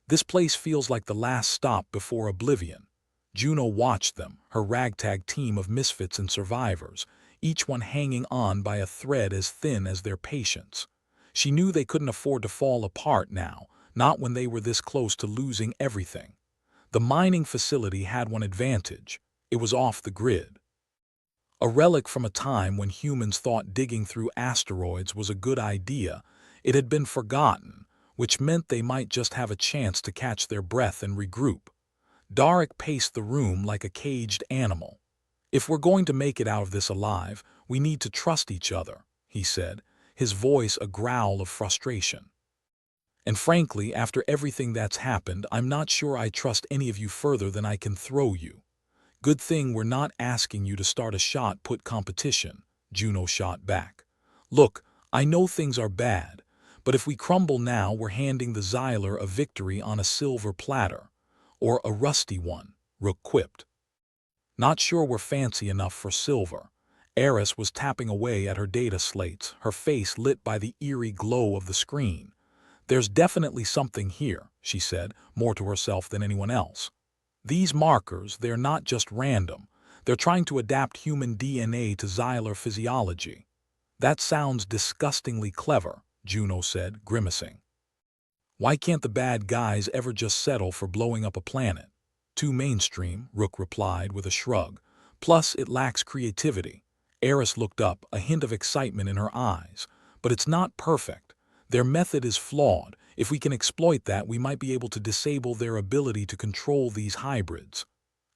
This place feels like the last stop before oblivion. Juno watched them, her ragtag team of misfits and survivors, each one hanging on by a thread as thin as their patience. She knew they couldn't afford to fall apart now, not when they were this close to losing everything. The mining facility had one advantage: it was off the grid. A relic from a time when humans thought digging through asteroids was a good idea, it had been forgotten, which meant they might just have a chance to catch their breath and regroup. Darek paced the room like a caged animal. "If we're going to make it out of this alive, we need to trust each other," he said, his voice a growl of frustration. "And frankly, after everything that's happened, I'm not sure I trust any of you further than I can throw you. Good thing we're not asking you to start a shot-put competition," Juno shot back. "Look, I know things are bad, but if we crumble now, we're handing the Xyler a victory on a silver platter. Or a rusty one," Rook quipped. "Not sure we're fancy enough for silver." Eris was tapping away at her data slates, her face lit by the eerie glow of the screen. "There's definitely something here," she said, more to herself than anyone else. "These markers, they're not just random. They're trying to adapt human DNA to Xyler physiology." "That sounds disgustingly clever," Juno said, grimacing. "Why can't the bad guys ever just settle for blowing up a planet?" "Too mainstream," Rook replied with a shrug. "Plus, it lacks creativity." Eris looked up, a hint of excitement in her eyes. "But it's not perfect. Their method is flawed. If we can exploit that, we might be able to disable their ability to control these hybrids."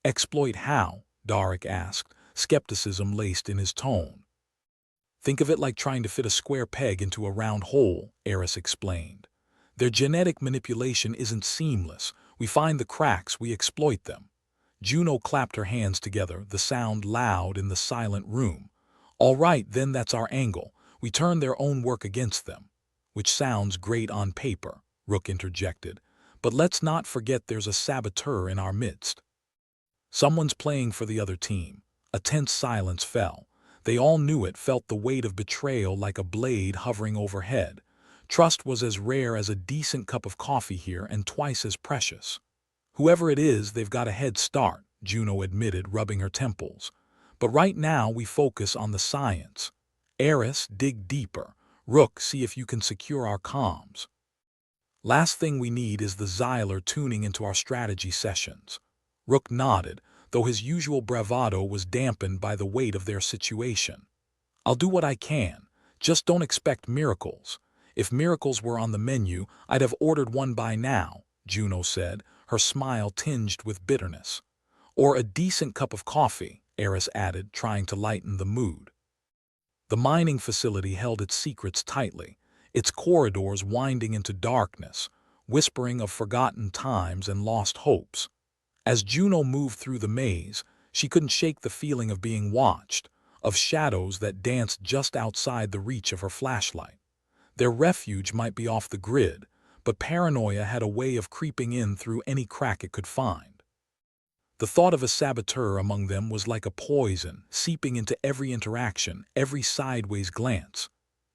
"Exploit how?" Darek asked, skepticism laced in his tone. "Think of it like trying to fit a square peg into a round hole," Eris explained. "Their genetic manipulation isn't seamless. We find the cracks, we exploit them." Juno clapped her hands together, the sound loud in the silent room. "All right, then that's our angle. We turn their own work against them." "Which sounds great on paper," Rook interjected. "But let's not forget there's a saboteur in our midst. Someone's playing for the other team." A tense silence fell. They all knew it, felt the weight of betrayal like a blade hovering overhead. Trust was as rare as a decent cup of coffee here and twice as precious. "Whoever it is, they've got a head start," Juno admitted, rubbing her temples. "But right now we focus on the science. Eris, dig deeper. Rook, see if you can secure our comms. Last thing we need is the Xyler tuning into our strategy sessions." Rook nodded, though his usual bravado was dampened by the weight of their situation. "I'll do what I can. Just don't expect miracles." "If miracles were on the menu, I'd have ordered one by now," Juno said, her smile tinged with bitterness. "Or a decent cup of coffee," Eris added, trying to lighten the mood. The mining facility held its secrets tightly, its corridors winding into darkness, whispering of forgotten times and lost hopes. As Juno moved through the maze, she couldn't shake the feeling of being watched, of shadows that danced just outside the reach of her flashlight. Their refuge might be off the grid, but paranoia had a way of creeping in through any crack it could find. The thought of a saboteur among them was like a poison, seeping into every interaction, every sideways glance.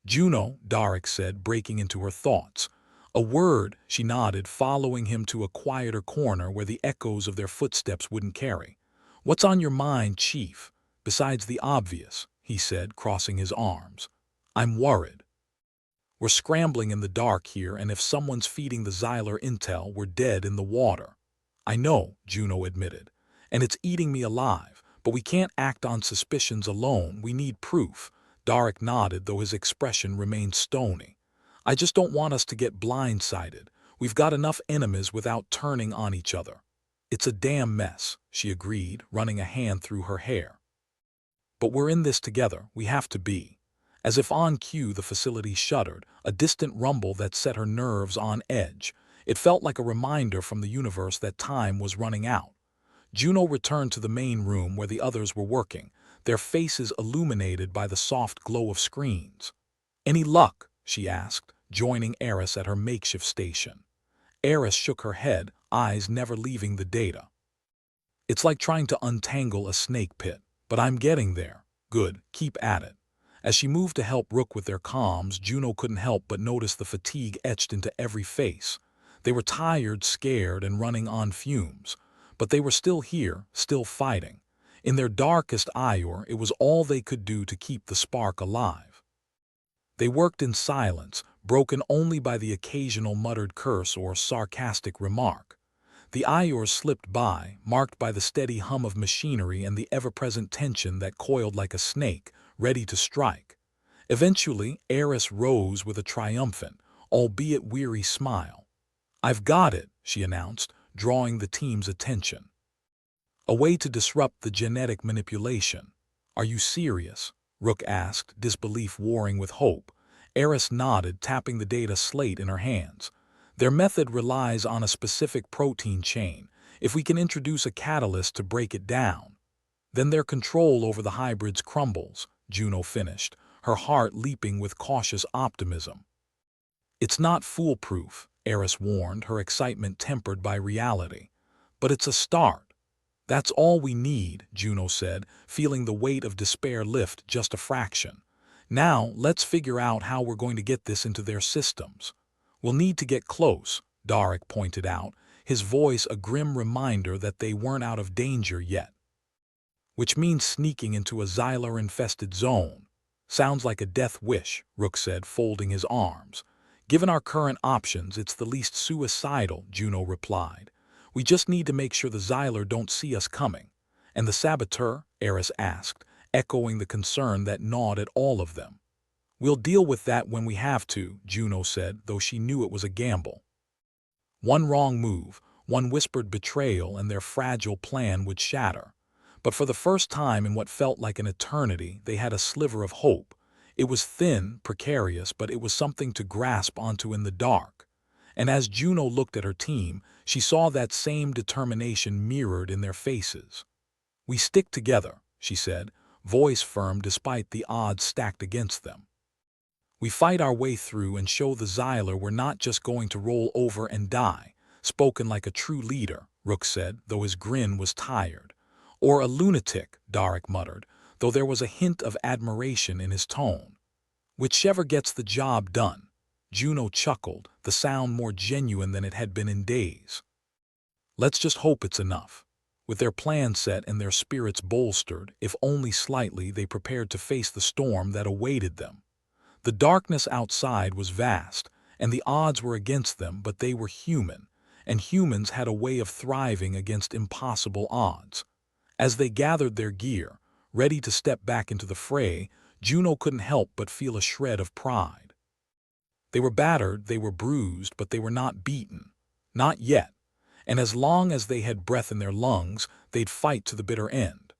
"Juno," Darek said, breaking into her thoughts. "A word," she nodded, following him to a quieter corner where the echoes of their footsteps wouldn't carry. "What's on your mind, Chief? Besides the obvious," he said, crossing his arms. "I'm worried. We're scrambling in the dark here, and if someone's feeding the Xyler intel, we're dead in the water." "I know," Juno admitted, "and it's eating me alive, but we can't act on suspicions alone. We need proof." Darek nodded, though his expression remained stony. "I just don't want us to get blindsided. We've got enough enemies without turning on each other." "It's a damn mess," she agreed, running a hand through her hair. "But we're in this together. We have to be." As if on cue, the facility shuddered, a distant rumble that set her nerves on edge. It felt like a reminder from the universe that time was running out. Juno returned to the main room where the others were working, their faces illuminated by the soft glow of screens. "Any luck?" she asked, joining Eris at her makeshift station. Eris shook her head, eyes never leaving the data. "It's like trying to untangle a snake pit, but I'm getting there." "Good, keep at it." As she moved to help Rook with their comms, Juno couldn't help but notice the fatigue etched into every face. They were tired, scared, and running on fumes. But they were still here, still fighting. In their darkest hour, it was all they could do to keep the spark alive. They worked in silence, broken only by the occasional muttered curse or sarcastic remark. The hours slipped by, marked by the steady hum of machinery and the ever-present tension that coiled like a snake, ready to strike. Eventually, Eris rose with a triumphant, albeit weary smile. "I've got it," she announced, drawing the team's attention. "A way to disrupt the genetic manipulation." "Are you serious?" Rook asked, disbelief warring with hope. Eris nodded, tapping the data slate in her hands. "Their method relies on a specific protein chain. If we can introduce a catalyst to break it down, then their control over the hybrids crumbles," Juno finished, her heart leaping with cautious optimism. "It's not foolproof," Eris warned, her excitement tempered by reality. "But it's a start." "That's all we need," Juno said, feeling the weight of despair lift just a fraction. "Now, let's figure out how we're going to get this into their systems." "We'll need to get close," Darek pointed out, his voice a grim reminder that they weren't out of danger yet. "Which means sneaking into a Xylar-infested zone." "Sounds like a death wish," Rook said, folding his arms. "Given our current options, it's the least suicidal," Juno replied. "We just need to make sure the Xylar don't see us coming." "And the saboteur?" Eris asked, echoing the concern that gnawed at all of them. "We'll deal with that when we have to," Juno said, though she knew it was a gamble. One wrong move, one whispered betrayal, and their fragile plan would shatter. But for the first time in what felt like an eternity, they had a sliver of hope. It was thin, precarious, but it was something to grasp onto in the dark. And as Juno looked at her team, she saw that same determination mirrored in their faces. "We stick together," she said, voice firm despite the odds stacked against them. "We fight our way through and show the Xylar we're not just going to roll over and die." "Spoken like a true leader," Rook said, though his grin was tired. "Or a lunatic," Darek muttered, though there was a hint of admiration in his tone. "Whichever gets the job done." Juno chuckled, the sound more genuine than it had been in days. "Let's just hope it's enough." With their plan set and their spirits bolstered, if only slightly, they prepared to face the storm that awaited them. The darkness outside was vast, and the odds were against them, but they were human, and humans had a way of thriving against impossible odds. As they gathered their gear, ready to step back into the fray, Juno couldn't help but feel a shred of pride. They were battered, they were bruised, but they were not beaten. Not yet. And as long as they had breath in their lungs, they'd fight to the bitter end.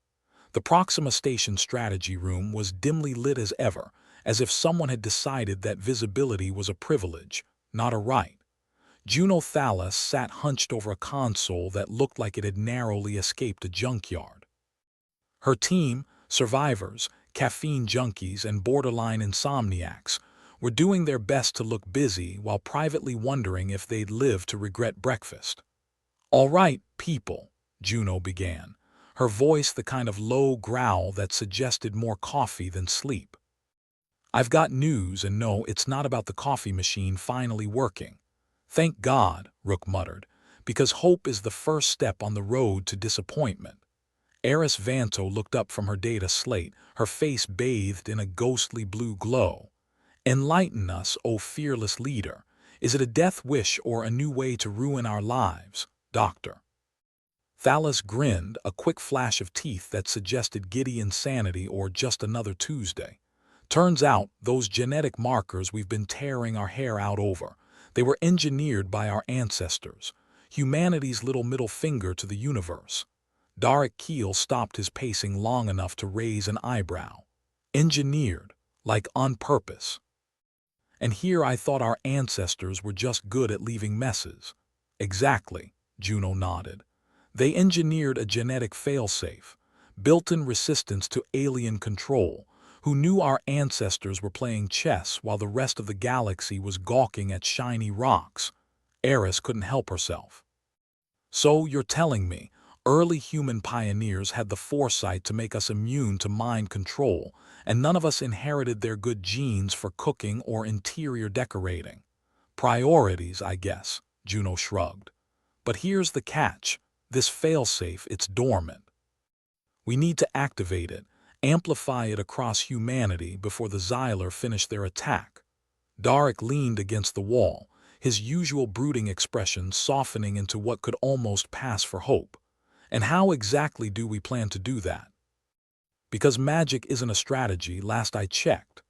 The Proxima Station strategy room was dimly lit as ever, as if someone had decided that visibility was a privilege, not a right. Juno Thalas sat hunched over a console that looked like it had narrowly escaped a junkyard. Her team, survivors, caffeine junkies, and borderline insomniacs, were doing their best to look busy while privately wondering if they'd live to regret breakfast. "All right, people," Juno began, her voice the kind of low growl that suggested more coffee than sleep. "I've got news, and no, it's not about the coffee machine finally working." "Thank God," Rook muttered, "because hope is the first step on the road to disappointment." Eris Vanto looked up from her data slate, her face bathed in a ghostly blue glow. "Enlighten us, O fearless leader. Is it a death wish or a new way to ruin our lives, Doctor?" Thalas grinned, a quick flash of teeth that suggested giddy insanity or just another Tuesday. "Turns out, those genetic markers we've been tearing our hair out over, they were engineered by our ancestors, humanity's little middle finger to the universe." Darek Keel stopped his pacing long enough to raise an eyebrow. "Engineered, like on purpose." "And here I thought our ancestors were just good at leaving messes." "Exactly," Juno nodded. "They engineered a genetic failsafe, built-in resistance to alien control, who knew our ancestors were playing chess while the rest of the galaxy was gawking at shiny rocks." Eris couldn't help herself. "So you're telling me early human pioneers had the foresight to make us immune to mind control, and none of us inherited their good genes for cooking or interior decorating? Priorities, I guess," Juno shrugged. "But here's the catch. This failsafe, it's dormant." We need to activate it, amplify it across humanity before the Xylar finish their attack. Darek leaned against the wall, his usual brooding expression softening into what could almost pass for hope. And how exactly do we plan to do that? Because magic isn't a strategy, last I checked.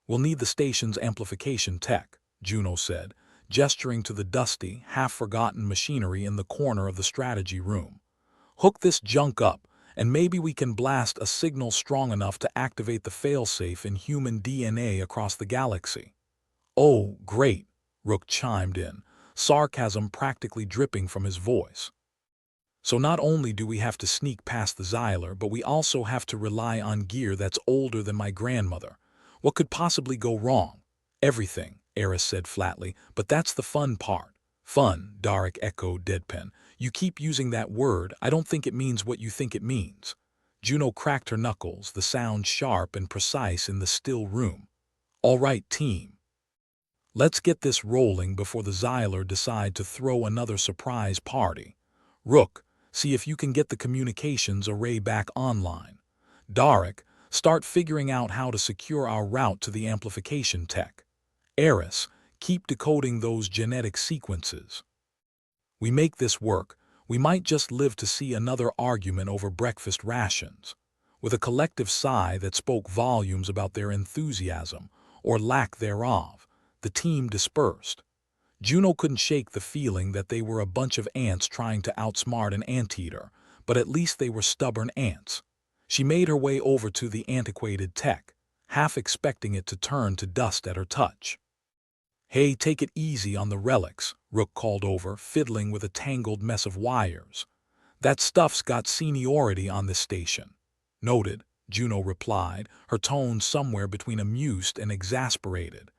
We'll need the station's amplification tech, Juno said, gesturing to the dusty, half-forgotten machinery in the corner of the strategy room. Hook this junk up, and maybe we can blast a signal strong enough to activate the failsafe in human DNA across the galaxy. Oh, great, Rook chimed in, sarcasm practically dripping from his voice. So not only do we have to sneak past the Xylar, but we also have to rely on gear that's older than my grandmother. What could possibly go wrong? Everything, Eris said flatly, but that's the fun part. Fun, Darek echoed deadpan. You keep using that word, I don't think it means what you think it means. Juno cracked her knuckles, the sound sharp and precise in the still room. All right, team. Let's get this rolling before the Xylar decide to throw another surprise party. Rook, see if you can get the communications array back online. Darek, start figuring out how to secure our route to the amplification tech. Eris, keep decoding those genetic sequences. We make this work, we might just live to see another argument over breakfast rations. With a collective sigh that spoke volumes about their enthusiasm, or lack thereof, the team dispersed. Juno couldn't shake the feeling that they were a bunch of ants trying to outsmart an anteater, but at least they were stubborn ants. She made her way over to the antiquated tech, half expecting it to turn to dust at her touch. Hey, take it easy on the relics, Rook called over, fiddling with a tangled mess of wires. That stuff's got seniority on this station. Noted, Juno replied, her tone somewhere between amused and exasperated.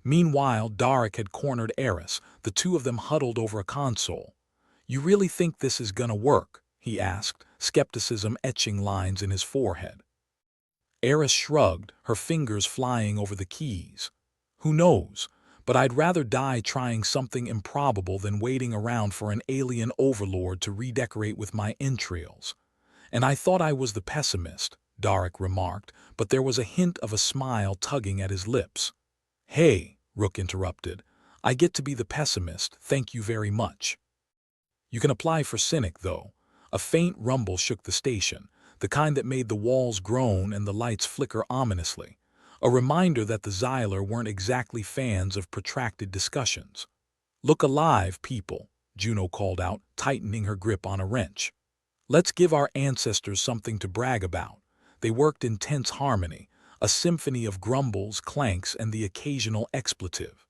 Meanwhile, Darek had cornered Eris, the two of them huddled over a console. You really think this is gonna work? He asked, skepticism etching lines in his forehead. Eris shrugged, her fingers flying over the keys. Who knows? But I'd rather die trying something improbable than waiting around for an alien overlord to redecorate with my entrails. And I thought I was the pessimist, Darek remarked, but there was a hint of a smile tugging at his lips. Hey, Rook interrupted, I get to be the pessimist, thank you very much. You can apply for cynic, though. A faint rumble shook the station, the kind that made the walls groan and the lights flicker ominously. A reminder that the Xylar weren't exactly fans of protracted discussions. Look alive, people, Juno called out, tightening her grip on a wrench. Let's give our ancestors something to brag about. They worked in tense harmony, a symphony of grumbles, clanks, and the occasional expletive.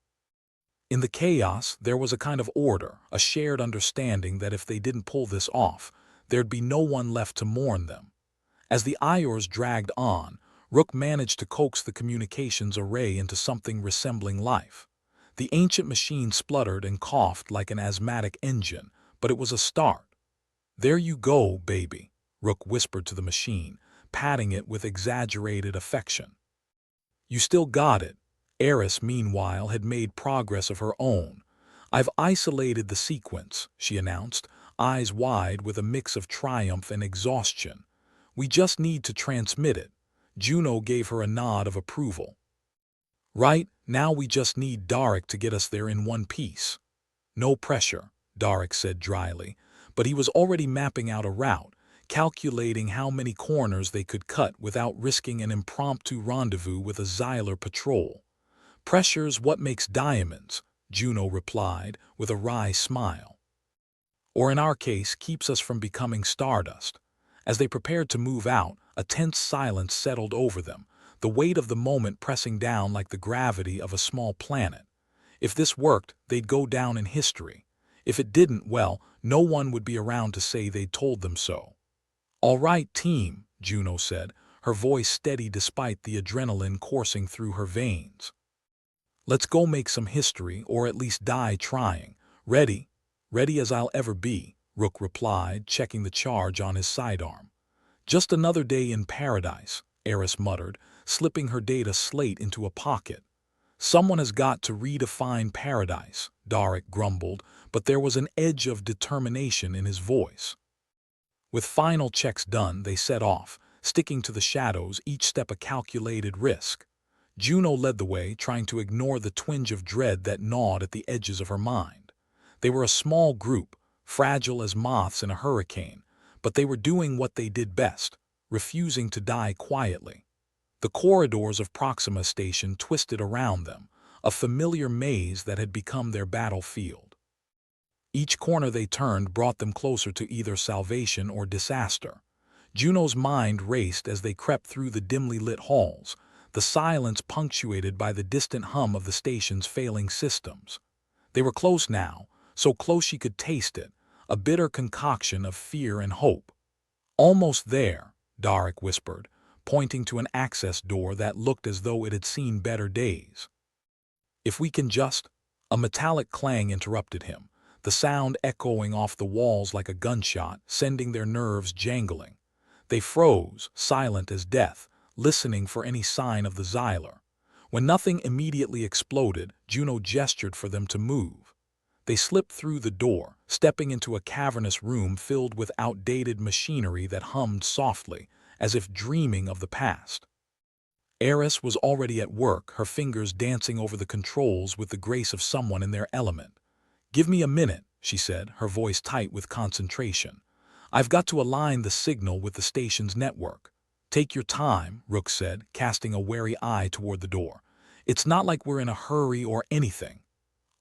In the chaos, there was a kind of order, a shared understanding that if they didn't pull this off, there'd be no one left to mourn them. As the Iors dragged on, Rook managed to coax the communications array into something resembling life. The ancient machine spluttered and coughed like an asthmatic engine, but it was a start. There you go, baby, Rook whispered to the machine, patting it with exaggerated affection. You still got it. Eris, meanwhile, had made progress of her own. I've isolated the sequence, she announced, eyes wide with a mix of triumph and exhaustion. We just need to transmit it. Juno gave her a nod of approval. Right, now we just need Darek to get us there in one piece. No pressure, Darek said dryly, but he was already mapping out a route, calculating how many corners they could cut without risking an impromptu rendezvous with a Xylar patrol. Pressure's what makes diamonds, Juno replied with a wry smile. Or in our case, keeps us from becoming stardust. As they prepared to move out, a tense silence settled over them, the weight of the moment pressing down like the gravity of a small planet. If this worked, they'd go down in history. If it didn't, well, no one would be around to say they'd told them so. All right, team, Juno said, her voice steady despite the adrenaline coursing through her veins. Let's go make some history, or at least die trying. Ready? Ready as I'll ever be, Rook replied, checking the charge on his sidearm. Just another day in paradise, Eris muttered, slipping her data slate into a pocket. Someone has got to redefine paradise, Darek grumbled, but there was an edge of determination in his voice. With final checks done, they set off, sticking to the shadows, each step a calculated risk. Juno led the way, trying to ignore the twinge of dread that gnawed at the edges of her mind. They were a small group, fragile as moths in a hurricane, but they were doing what they did best, refusing to die quietly. The corridors of Proxima Station twisted around them, a familiar maze that had become their battlefield. Each corner they turned brought them closer to either salvation or disaster. Juno's mind raced as they crept through the dimly lit halls, the silence punctuated by the distant hum of the station's failing systems. They were close now, so close she could taste it, a bitter concoction of fear and hope. "Almost there," Darek whispered, pointing to an access door that looked as though it had seen better days. "If we can just—" A metallic clang interrupted him, the sound echoing off the walls like a gunshot, sending their nerves jangling. They froze, silent as death, listening for any sign of the Xyler. When nothing immediately exploded, Juno gestured for them to move. They slipped through the door, stepping into a cavernous room filled with outdated machinery that hummed softly, as if dreaming of the past. Eris was already at work, her fingers dancing over the controls with the grace of someone in their element. "Give me a minute," she said, her voice tight with concentration. "I've got to align the signal with the station's network." "Take your time," Rook said, casting a wary eye toward the door. "It's not like we're in a hurry or anything."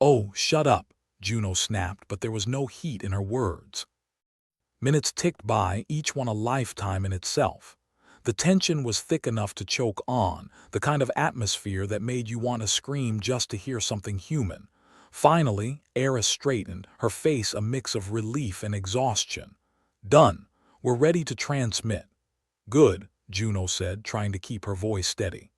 "Oh, shut up," Juno snapped, but there was no heat in her words. Minutes ticked by, each one a lifetime in itself. The tension was thick enough to choke on, the kind of atmosphere that made you want to scream just to hear something human. Finally, Eris straightened, her face a mix of relief and exhaustion. "Done. We're ready to transmit." "Good," Juno said, trying to keep her voice steady.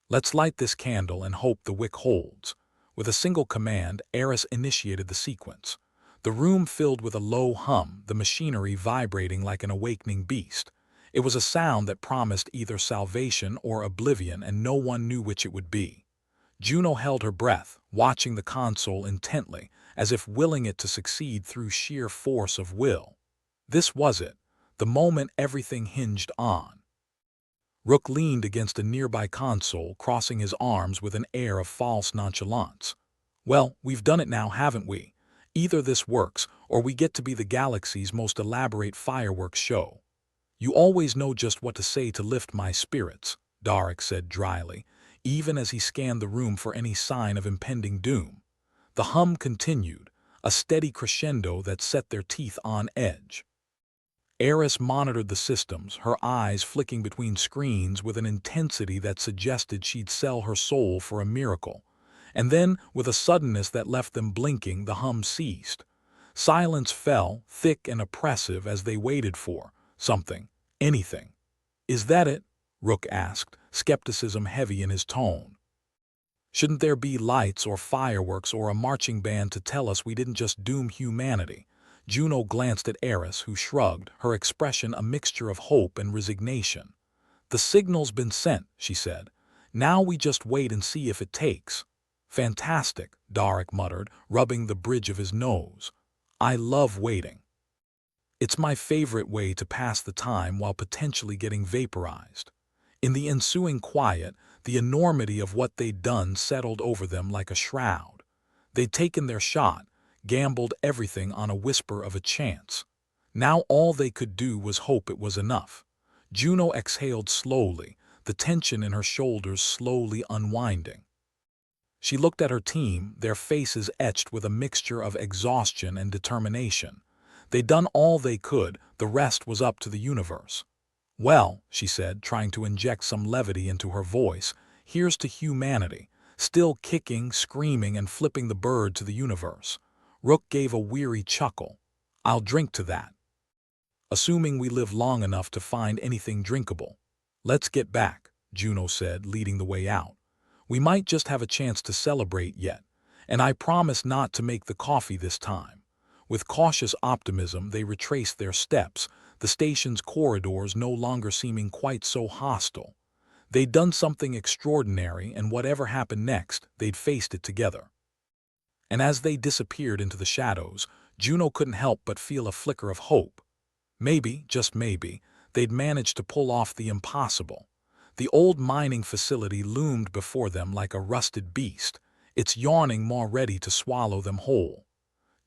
"Let's light this candle and hope the wick holds." With a single command, Eris initiated the sequence. The room filled with a low hum, the machinery vibrating like an awakening beast. It was a sound that promised either salvation or oblivion, and no one knew which it would be. Juno held her breath, watching the console intently, as if willing it to succeed through sheer force of will. This was it, the moment everything hinged on. Rook leaned against a nearby console, crossing his arms with an air of false nonchalance. "Well, we've done it now, haven't we? Either this works, or we get to be the galaxy's most elaborate fireworks show." "You always know just what to say to lift my spirits," Darek said dryly, even as he scanned the room for any sign of impending doom. The hum continued, a steady crescendo that set their teeth on edge. Eris monitored the systems, her eyes flicking between screens with an intensity that suggested she'd sell her soul for a miracle. And then, with a suddenness that left them blinking, the hum ceased. Silence fell, thick and oppressive, as they waited for something, anything. "Is that it?" Rook asked, skepticism heavy in his tone. "Shouldn't there be lights or fireworks or a marching band to tell us we didn't just doom humanity?" Juno glanced at Eris, who shrugged, her expression a mixture of hope and resignation. "The signal's been sent," she said. "Now we just wait and see if it takes." "Fantastic," Darek muttered, rubbing the bridge of his nose. "I love waiting. It's my favorite way to pass the time while potentially getting vaporized." In the ensuing quiet, the enormity of what they'd done settled over them like a shroud. They'd taken their shot, gambled everything on a whisper of a chance. Now all they could do was hope it was enough. Juno exhaled slowly, the tension in her shoulders slowly unwinding. She looked at her team, their faces etched with a mixture of exhaustion and determination. They'd done all they could, the rest was up to the universe. "Well," she said, trying to inject some levity into her voice, "here's to humanity, still kicking, screaming, and flipping the bird to the universe." Rook gave a weary chuckle. "I'll drink to that. Assuming we live long enough to find anything drinkable." "Let's get back," Juno said, leading the way out. "We might just have a chance to celebrate yet, and I promise not to make the coffee this time." With cautious optimism, they retraced their steps, the station's corridors no longer seeming quite so hostile. They'd done something extraordinary, and whatever happened next, they'd faced it together. And as they disappeared into the shadows, Juno couldn't help but feel a flicker of hope. Maybe, just maybe, they'd managed to pull off the impossible. The old mining facility loomed before them like a rusted beast, its yawning maw ready to swallow them whole.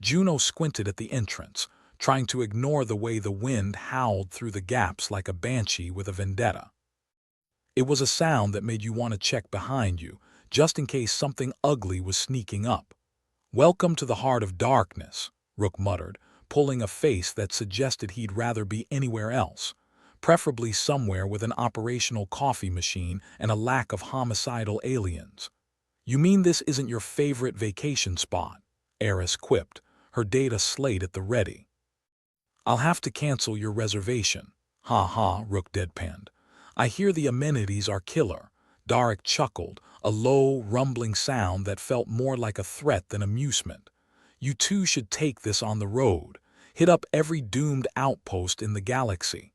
Juno squinted at the entrance, trying to ignore the way the wind howled through the gaps like a banshee with a vendetta. It was a sound that made you want to check behind you, just in case something ugly was sneaking up. "Welcome to the heart of darkness," Rook muttered, pulling a face that suggested he'd rather be anywhere else, preferably somewhere with an operational coffee machine and a lack of homicidal aliens. "You mean this isn't your favorite vacation spot?" Eris quipped, her data slate at the ready. "I'll have to cancel your reservation." "Ha ha," Rook deadpanned. "I hear the amenities are killer." Darek chuckled, a low, rumbling sound that felt more like a threat than amusement. "You two should take this on the road. Hit up every doomed outpost in the galaxy."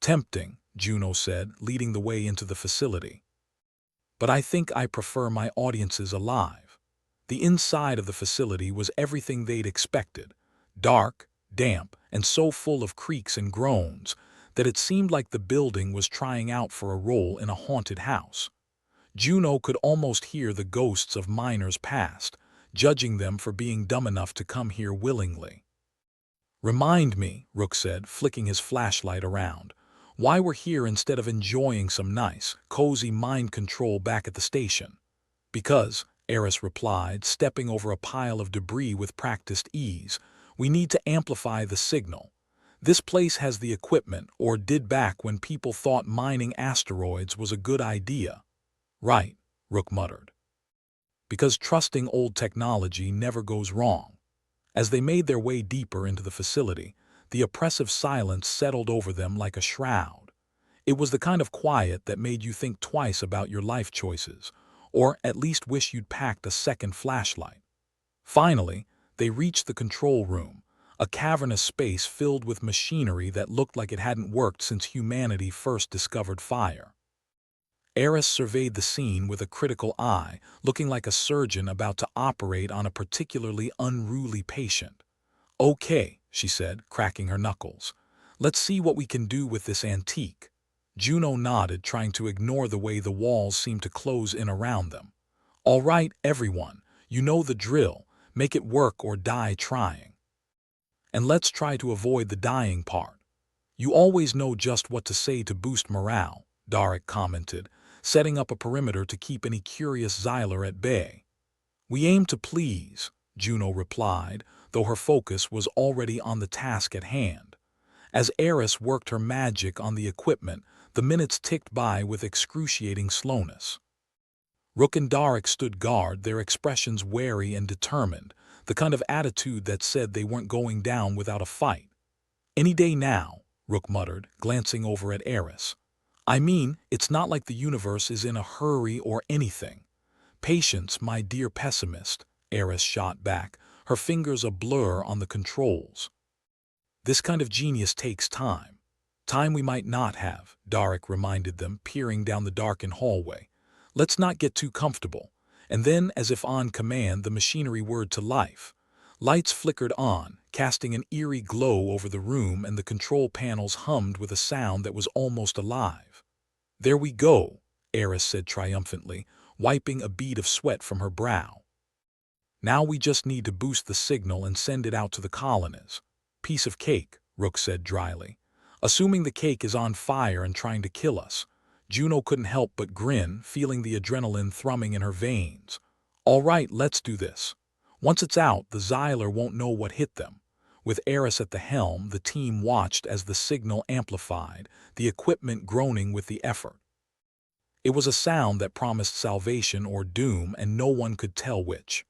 "Tempting," Juno said, leading the way into the facility. "But I think I prefer my audiences alive." The inside of the facility was everything they'd expected. Dark, damp, and so full of creaks and groans that it seemed like the building was trying out for a role in a haunted house. Juno could almost hear the ghosts of miners past, judging them for being dumb enough to come here willingly. "Remind me," Rook said, flicking his flashlight around, "why we're here instead of enjoying some nice, cozy mind control back at the station." "Because," Eris replied, stepping over a pile of debris with practiced ease, "we need to amplify the signal. This place has the equipment, or did back when people thought mining asteroids was a good idea." "Right," Rook muttered. "Because trusting old technology never goes wrong." As they made their way deeper into the facility, the oppressive silence settled over them like a shroud. It was the kind of quiet that made you think twice about your life choices, or at least wish you'd packed a second flashlight. Finally, they reached the control room, a cavernous space filled with machinery that looked like it hadn't worked since humanity first discovered fire. Eris surveyed the scene with a critical eye, looking like a surgeon about to operate on a particularly unruly patient. "Okay," she said, cracking her knuckles. "Let's see what we can do with this antique." Juno nodded, trying to ignore the way the walls seemed to close in around them. "All right, everyone, you know the drill. Make it work or die trying. And let's try to avoid the dying part." "You always know just what to say to boost morale," Darek commented, setting up a perimeter to keep any curious Xyler at bay. "We aim to please," Juno replied, though her focus was already on the task at hand. As Eris worked her magic on the equipment, the minutes ticked by with excruciating slowness. Rook and Darek stood guard, their expressions wary and determined, the kind of attitude that said they weren't going down without a fight. "Any day now," Rook muttered, glancing over at Eris. "I mean, it's not like the universe is in a hurry or anything." "Patience, my dear pessimist," Eris shot back, her fingers a blur on the controls. "This kind of genius takes time. Time we might not have," Darek reminded them, peering down the darkened hallway. "Let's not get too comfortable." And then, as if on command, the machinery whirred to life. Lights flickered on, casting an eerie glow over the room, and the control panels hummed with a sound that was almost alive. "There we go," Eris said triumphantly, wiping a bead of sweat from her brow. "Now we just need to boost the signal and send it out to the colonies." "Piece of cake," Rook said dryly. "Assuming the cake is on fire and trying to kill us." Juno couldn't help but grin, feeling the adrenaline thrumming in her veins. "All right, let's do this." Once it's out, the Xyler won't know what hit them. With Eris at the helm, the team watched as the signal amplified, the equipment groaning with the effort. It was a sound that promised salvation or doom, and no one could tell which.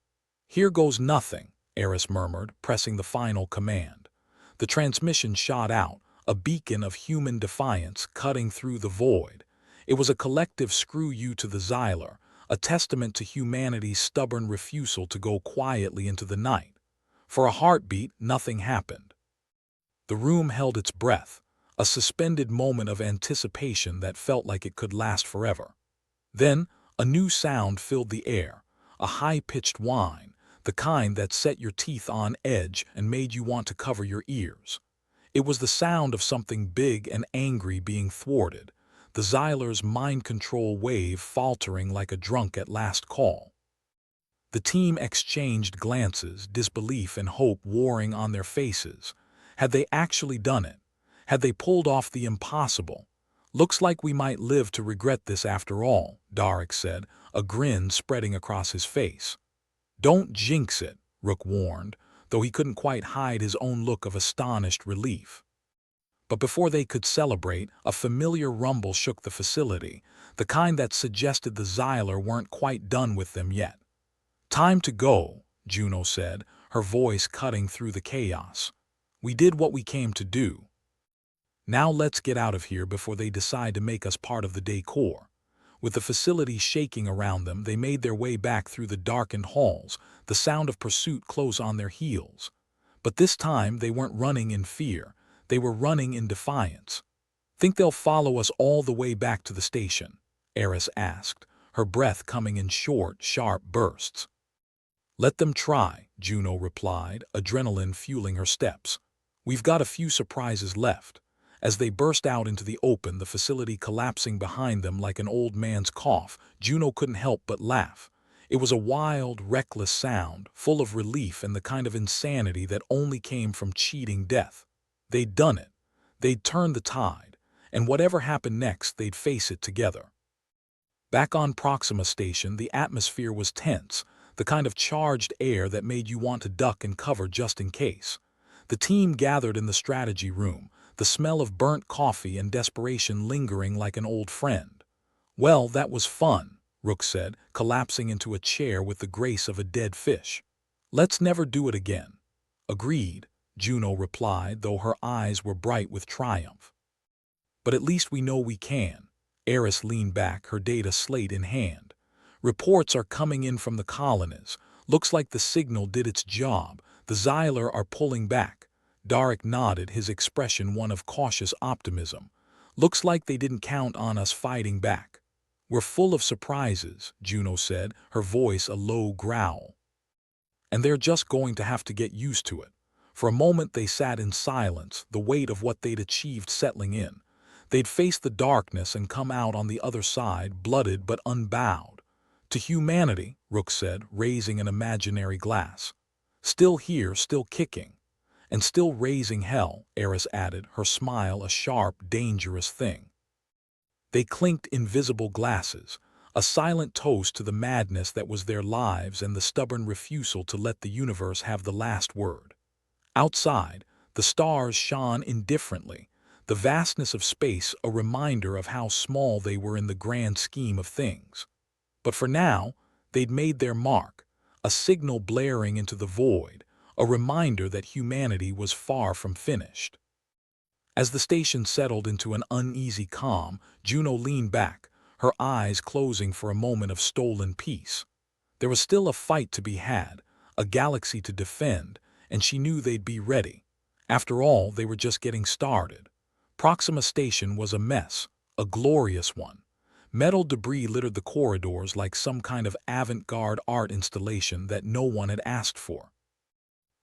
"Here goes nothing," Eris murmured, pressing the final command. The transmission shot out, a beacon of human defiance cutting through the void. It was a collective screw you to the Xyler, a testament to humanity's stubborn refusal to go quietly into the night. For a heartbeat, nothing happened. The room held its breath, a suspended moment of anticipation that felt like it could last forever. Then, a new sound filled the air, a high-pitched whine, the kind that set your teeth on edge and made you want to cover your ears. It was the sound of something big and angry being thwarted, the Xyler's mind control wave faltering like a drunk at last call. The team exchanged glances, disbelief and hope warring on their faces. Had they actually done it? Had they pulled off the impossible? Looks like we might live to regret this after all, Darek said, a grin spreading across his face. Don't jinx it, Rook warned, though he couldn't quite hide his own look of astonished relief. But before they could celebrate, a familiar rumble shook the facility, the kind that suggested the Xyler weren't quite done with them yet. Time to go, Juno said, her voice cutting through the chaos. We did what we came to do. Now let's get out of here before they decide to make us part of the decor. With the facility shaking around them, they made their way back through the darkened halls, the sound of pursuit close on their heels. But this time they weren't running in fear, they were running in defiance. Think they'll follow us all the way back to the station? Eris asked, her breath coming in short, sharp bursts. Let them try, Juno replied, adrenaline fueling her steps. We've got a few surprises left. As they burst out into the open, the facility collapsing behind them like an old man's cough, Juno couldn't help but laugh. It was a wild, reckless sound, full of relief and the kind of insanity that only came from cheating death. They'd done it. They'd turned the tide. And whatever happened next, they'd face it together. Back on Proxima Station, the atmosphere was tense, the kind of charged air that made you want to duck and cover just in case. The team gathered in the strategy room, the smell of burnt coffee and desperation lingering like an old friend. Well, that was fun, Rook said, collapsing into a chair with the grace of a dead fish. Let's never do it again. Agreed, Juno replied, though her eyes were bright with triumph. But at least we know we can. Eris leaned back, her data slate in hand. Reports are coming in from the colonies. Looks like the signal did its job. The Xyler are pulling back. Darek nodded, his expression one of cautious optimism. Looks like they didn't count on us fighting back. We're full of surprises, Juno said, her voice a low growl. And they're just going to have to get used to it. For a moment they sat in silence, the weight of what they'd achieved settling in. They'd face the darkness and come out on the other side, blooded but unbowed. To humanity, Rook said, raising an imaginary glass. Still here, still kicking. And still raising hell, Eris added, her smile a sharp, dangerous thing. They clinked invisible glasses, a silent toast to the madness that was their lives and the stubborn refusal to let the universe have the last word. Outside, the stars shone indifferently, the vastness of space a reminder of how small they were in the grand scheme of things. But for now, they'd made their mark, a signal blaring into the void, a reminder that humanity was far from finished. As the station settled into an uneasy calm, Juno leaned back, her eyes closing for a moment of stolen peace. There was still a fight to be had, a galaxy to defend, and she knew they'd be ready. After all, they were just getting started. Proxima Station was a mess, a glorious one. Metal debris littered the corridors like some kind of avant-garde art installation that no one had asked for.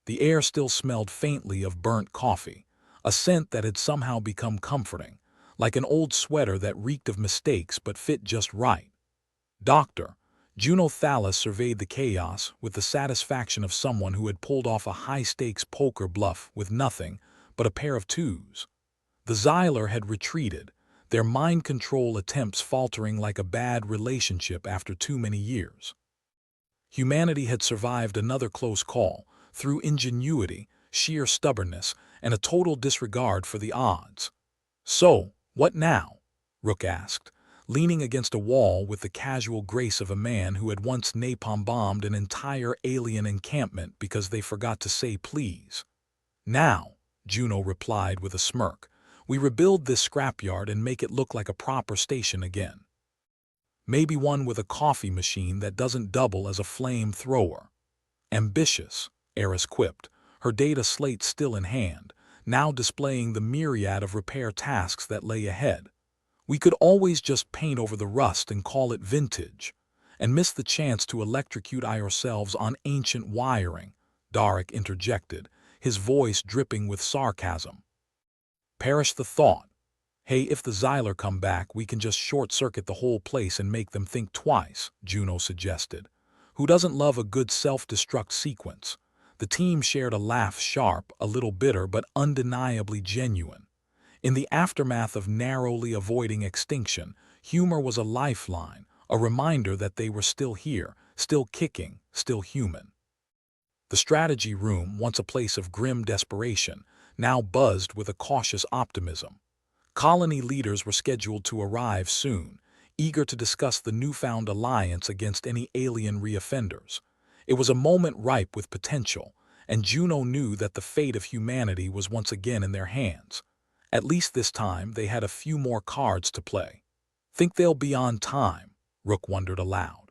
The air still smelled faintly of burnt coffee, a scent that had somehow become comforting, like an old sweater that reeked of mistakes but fit just right. Doctor, Juno Thalas surveyed the chaos with the satisfaction of someone who had pulled off a high-stakes poker bluff with nothing but a pair of twos. The Xyler had retreated, their mind control attempts faltering like a bad relationship after too many years. Humanity had survived another close call, through ingenuity, sheer stubbornness, and a total disregard for the odds. So, what now? Rook asked, leaning against a wall with the casual grace of a man who had once napalm-bombed an entire alien encampment because they forgot to say please. Now, Juno replied with a smirk, we rebuild this scrapyard and make it look like a proper station again. Maybe one with a coffee machine that doesn't double as a flamethrower. Ambitious, Eris quipped, her data slate still in hand, now displaying the myriad of repair tasks that lay ahead. We could always just paint over the rust and call it vintage, and miss the chance to electrocute ourselves on ancient wiring, Darek interjected, his voice dripping with sarcasm. Perish the thought. Hey, if the Xyler come back, we can just short-circuit the whole place and make them think twice, Juno suggested. Who doesn't love a good self-destruct sequence? The team shared a laugh, sharp, a little bitter, but undeniably genuine. In the aftermath of narrowly avoiding extinction, humor was a lifeline, a reminder that they were still here, still kicking, still human. The strategy room, once a place of grim desperation, now buzzed with a cautious optimism. Colony leaders were scheduled to arrive soon, eager to discuss the newfound alliance against any alien reoffenders. It was a moment ripe with potential, and Juno knew that the fate of humanity was once again in their hands. At least this time they had a few more cards to play. Think they'll be on time? Rook wondered aloud.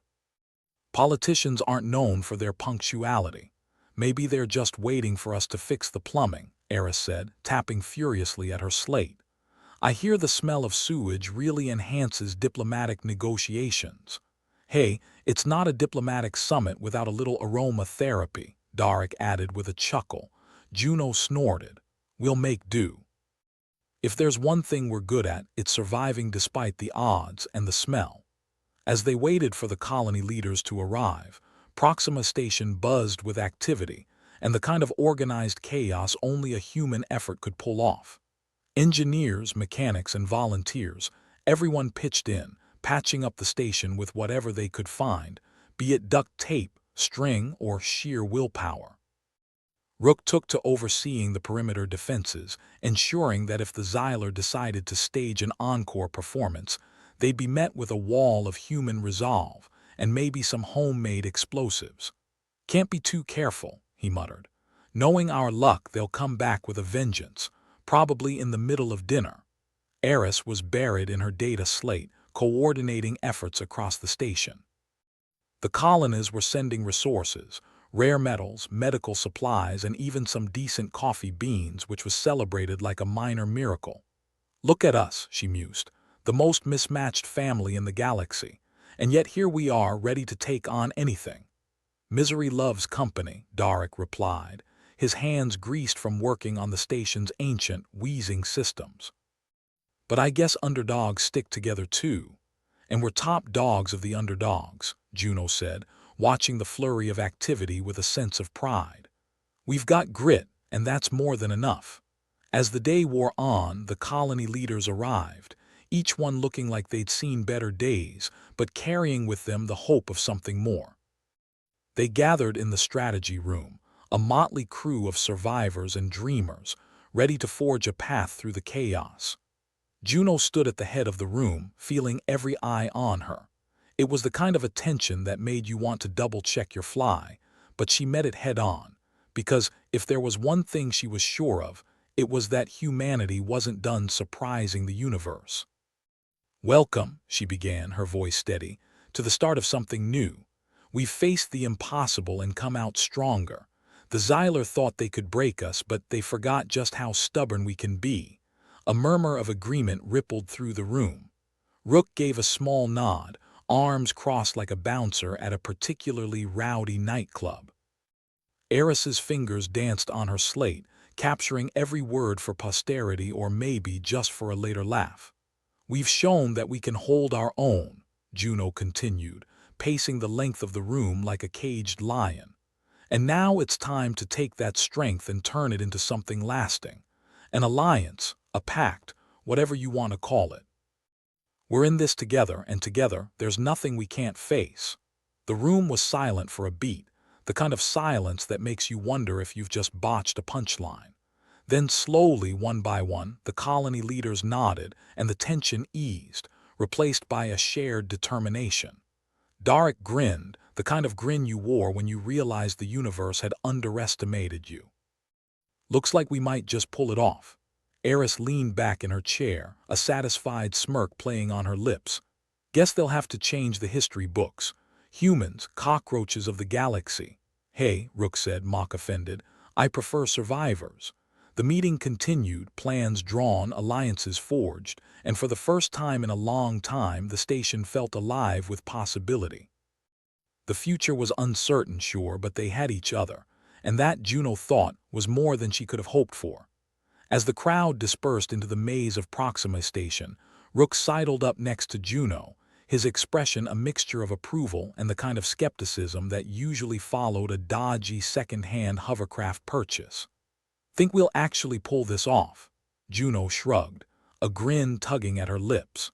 Politicians aren't known for their punctuality. Maybe they're just waiting for us to fix the plumbing, Eris said, tapping furiously at her slate. I hear the smell of sewage really enhances diplomatic negotiations. Hey, it's not a diplomatic summit without a little aromatherapy, Darek added with a chuckle. Juno snorted. We'll make do. If there's one thing we're good at, it's surviving despite the odds and the smell. As they waited for the colony leaders to arrive, Proxima Station buzzed with activity and the kind of organized chaos only a human effort could pull off. Engineers, mechanics, and volunteers, everyone pitched in, patching up the station with whatever they could find, be it duct tape, string, or sheer willpower. Rook took to overseeing the perimeter defenses, ensuring that if the Xyler decided to stage an encore performance, they'd be met with a wall of human resolve and maybe some homemade explosives. Can't be too careful, he muttered. Knowing our luck, they'll come back with a vengeance, probably in the middle of dinner. Eris was buried in her data slate, coordinating efforts across the station. The colonists were sending resources, rare metals, medical supplies, and even some decent coffee beans, which was celebrated like a minor miracle. Look at us, she mused, the most mismatched family in the galaxy, and yet here we are ready to take on anything. Misery loves company, Darek replied, his hands greased from working on the station's ancient, wheezing systems. But I guess underdogs stick together too. And we're top dogs of the underdogs, Juno said, watching the flurry of activity with a sense of pride. We've got grit, and that's more than enough. As the day wore on, the colony leaders arrived, each one looking like they'd seen better days, but carrying with them the hope of something more. They gathered in the strategy room, a motley crew of survivors and dreamers, ready to forge a path through the chaos. Juno stood at the head of the room, feeling every eye on her. It was the kind of attention that made you want to double-check your fly, but she met it head-on, because if there was one thing she was sure of, it was that humanity wasn't done surprising the universe. Welcome, she began, her voice steady, to the start of something new. We've faced the impossible and come out stronger. The Xyler thought they could break us, but they forgot just how stubborn we can be. A murmur of agreement rippled through the room. Rook gave a small nod, arms crossed like a bouncer at a particularly rowdy nightclub. Eris's fingers danced on her slate, capturing every word for posterity or maybe just for a later laugh. We've shown that we can hold our own, Juno continued, pacing the length of the room like a caged lion. And now it's time to take that strength and turn it into something lasting. An alliance, a pact, whatever you want to call it. We're in this together, and together there's nothing we can't face. The room was silent for a beat, the kind of silence that makes you wonder if you've just botched a punchline. Then slowly, one by one, the colony leaders nodded and the tension eased, replaced by a shared determination. Darek grinned, the kind of grin you wore when you realized the universe had underestimated you. Looks like we might just pull it off. Eris leaned back in her chair, a satisfied smirk playing on her lips. Guess they'll have to change the history books. Humans, cockroaches of the galaxy. Hey, Rook said, mock-offended, I prefer survivors. The meeting continued, plans drawn, alliances forged, and for the first time in a long time the station felt alive with possibility. The future was uncertain, sure, but they had each other, and that, Juno thought, was more than she could have hoped for. As the crowd dispersed into the maze of Proxima Station, Rook sidled up next to Juno, his expression a mixture of approval and the kind of skepticism that usually followed a dodgy second-hand hovercraft purchase. "Think we'll actually pull this off?" Juno shrugged, a grin tugging at her lips.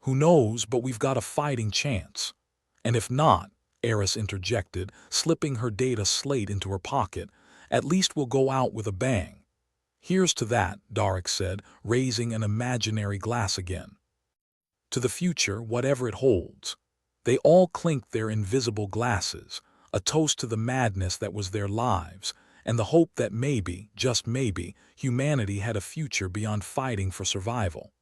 "Who knows, but we've got a fighting chance. And if not," Eris interjected, slipping her data slate into her pocket, "at least we'll go out with a bang." "Here's to that," Darek said, raising an imaginary glass again. "To the future, whatever it holds." They all clinked their invisible glasses, a toast to the madness that was their lives, and the hope that maybe, just maybe, humanity had a future beyond fighting for survival.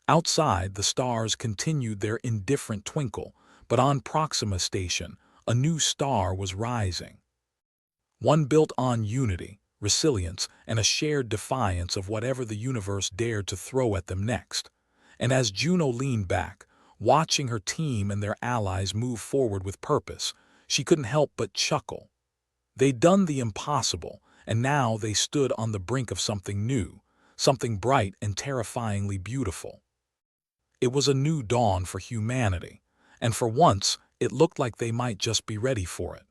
Outside, the stars continued their indifferent twinkle, but on Proxima Station, a new star was rising. One built on unity, resilience, and a shared defiance of whatever the universe dared to throw at them next. And as Juno leaned back, watching her team and their allies move forward with purpose, she couldn't help but chuckle. They'd done the impossible, and now they stood on the brink of something new, something bright and terrifyingly beautiful. It was a new dawn for humanity, and for once it looked like they might just be ready for it.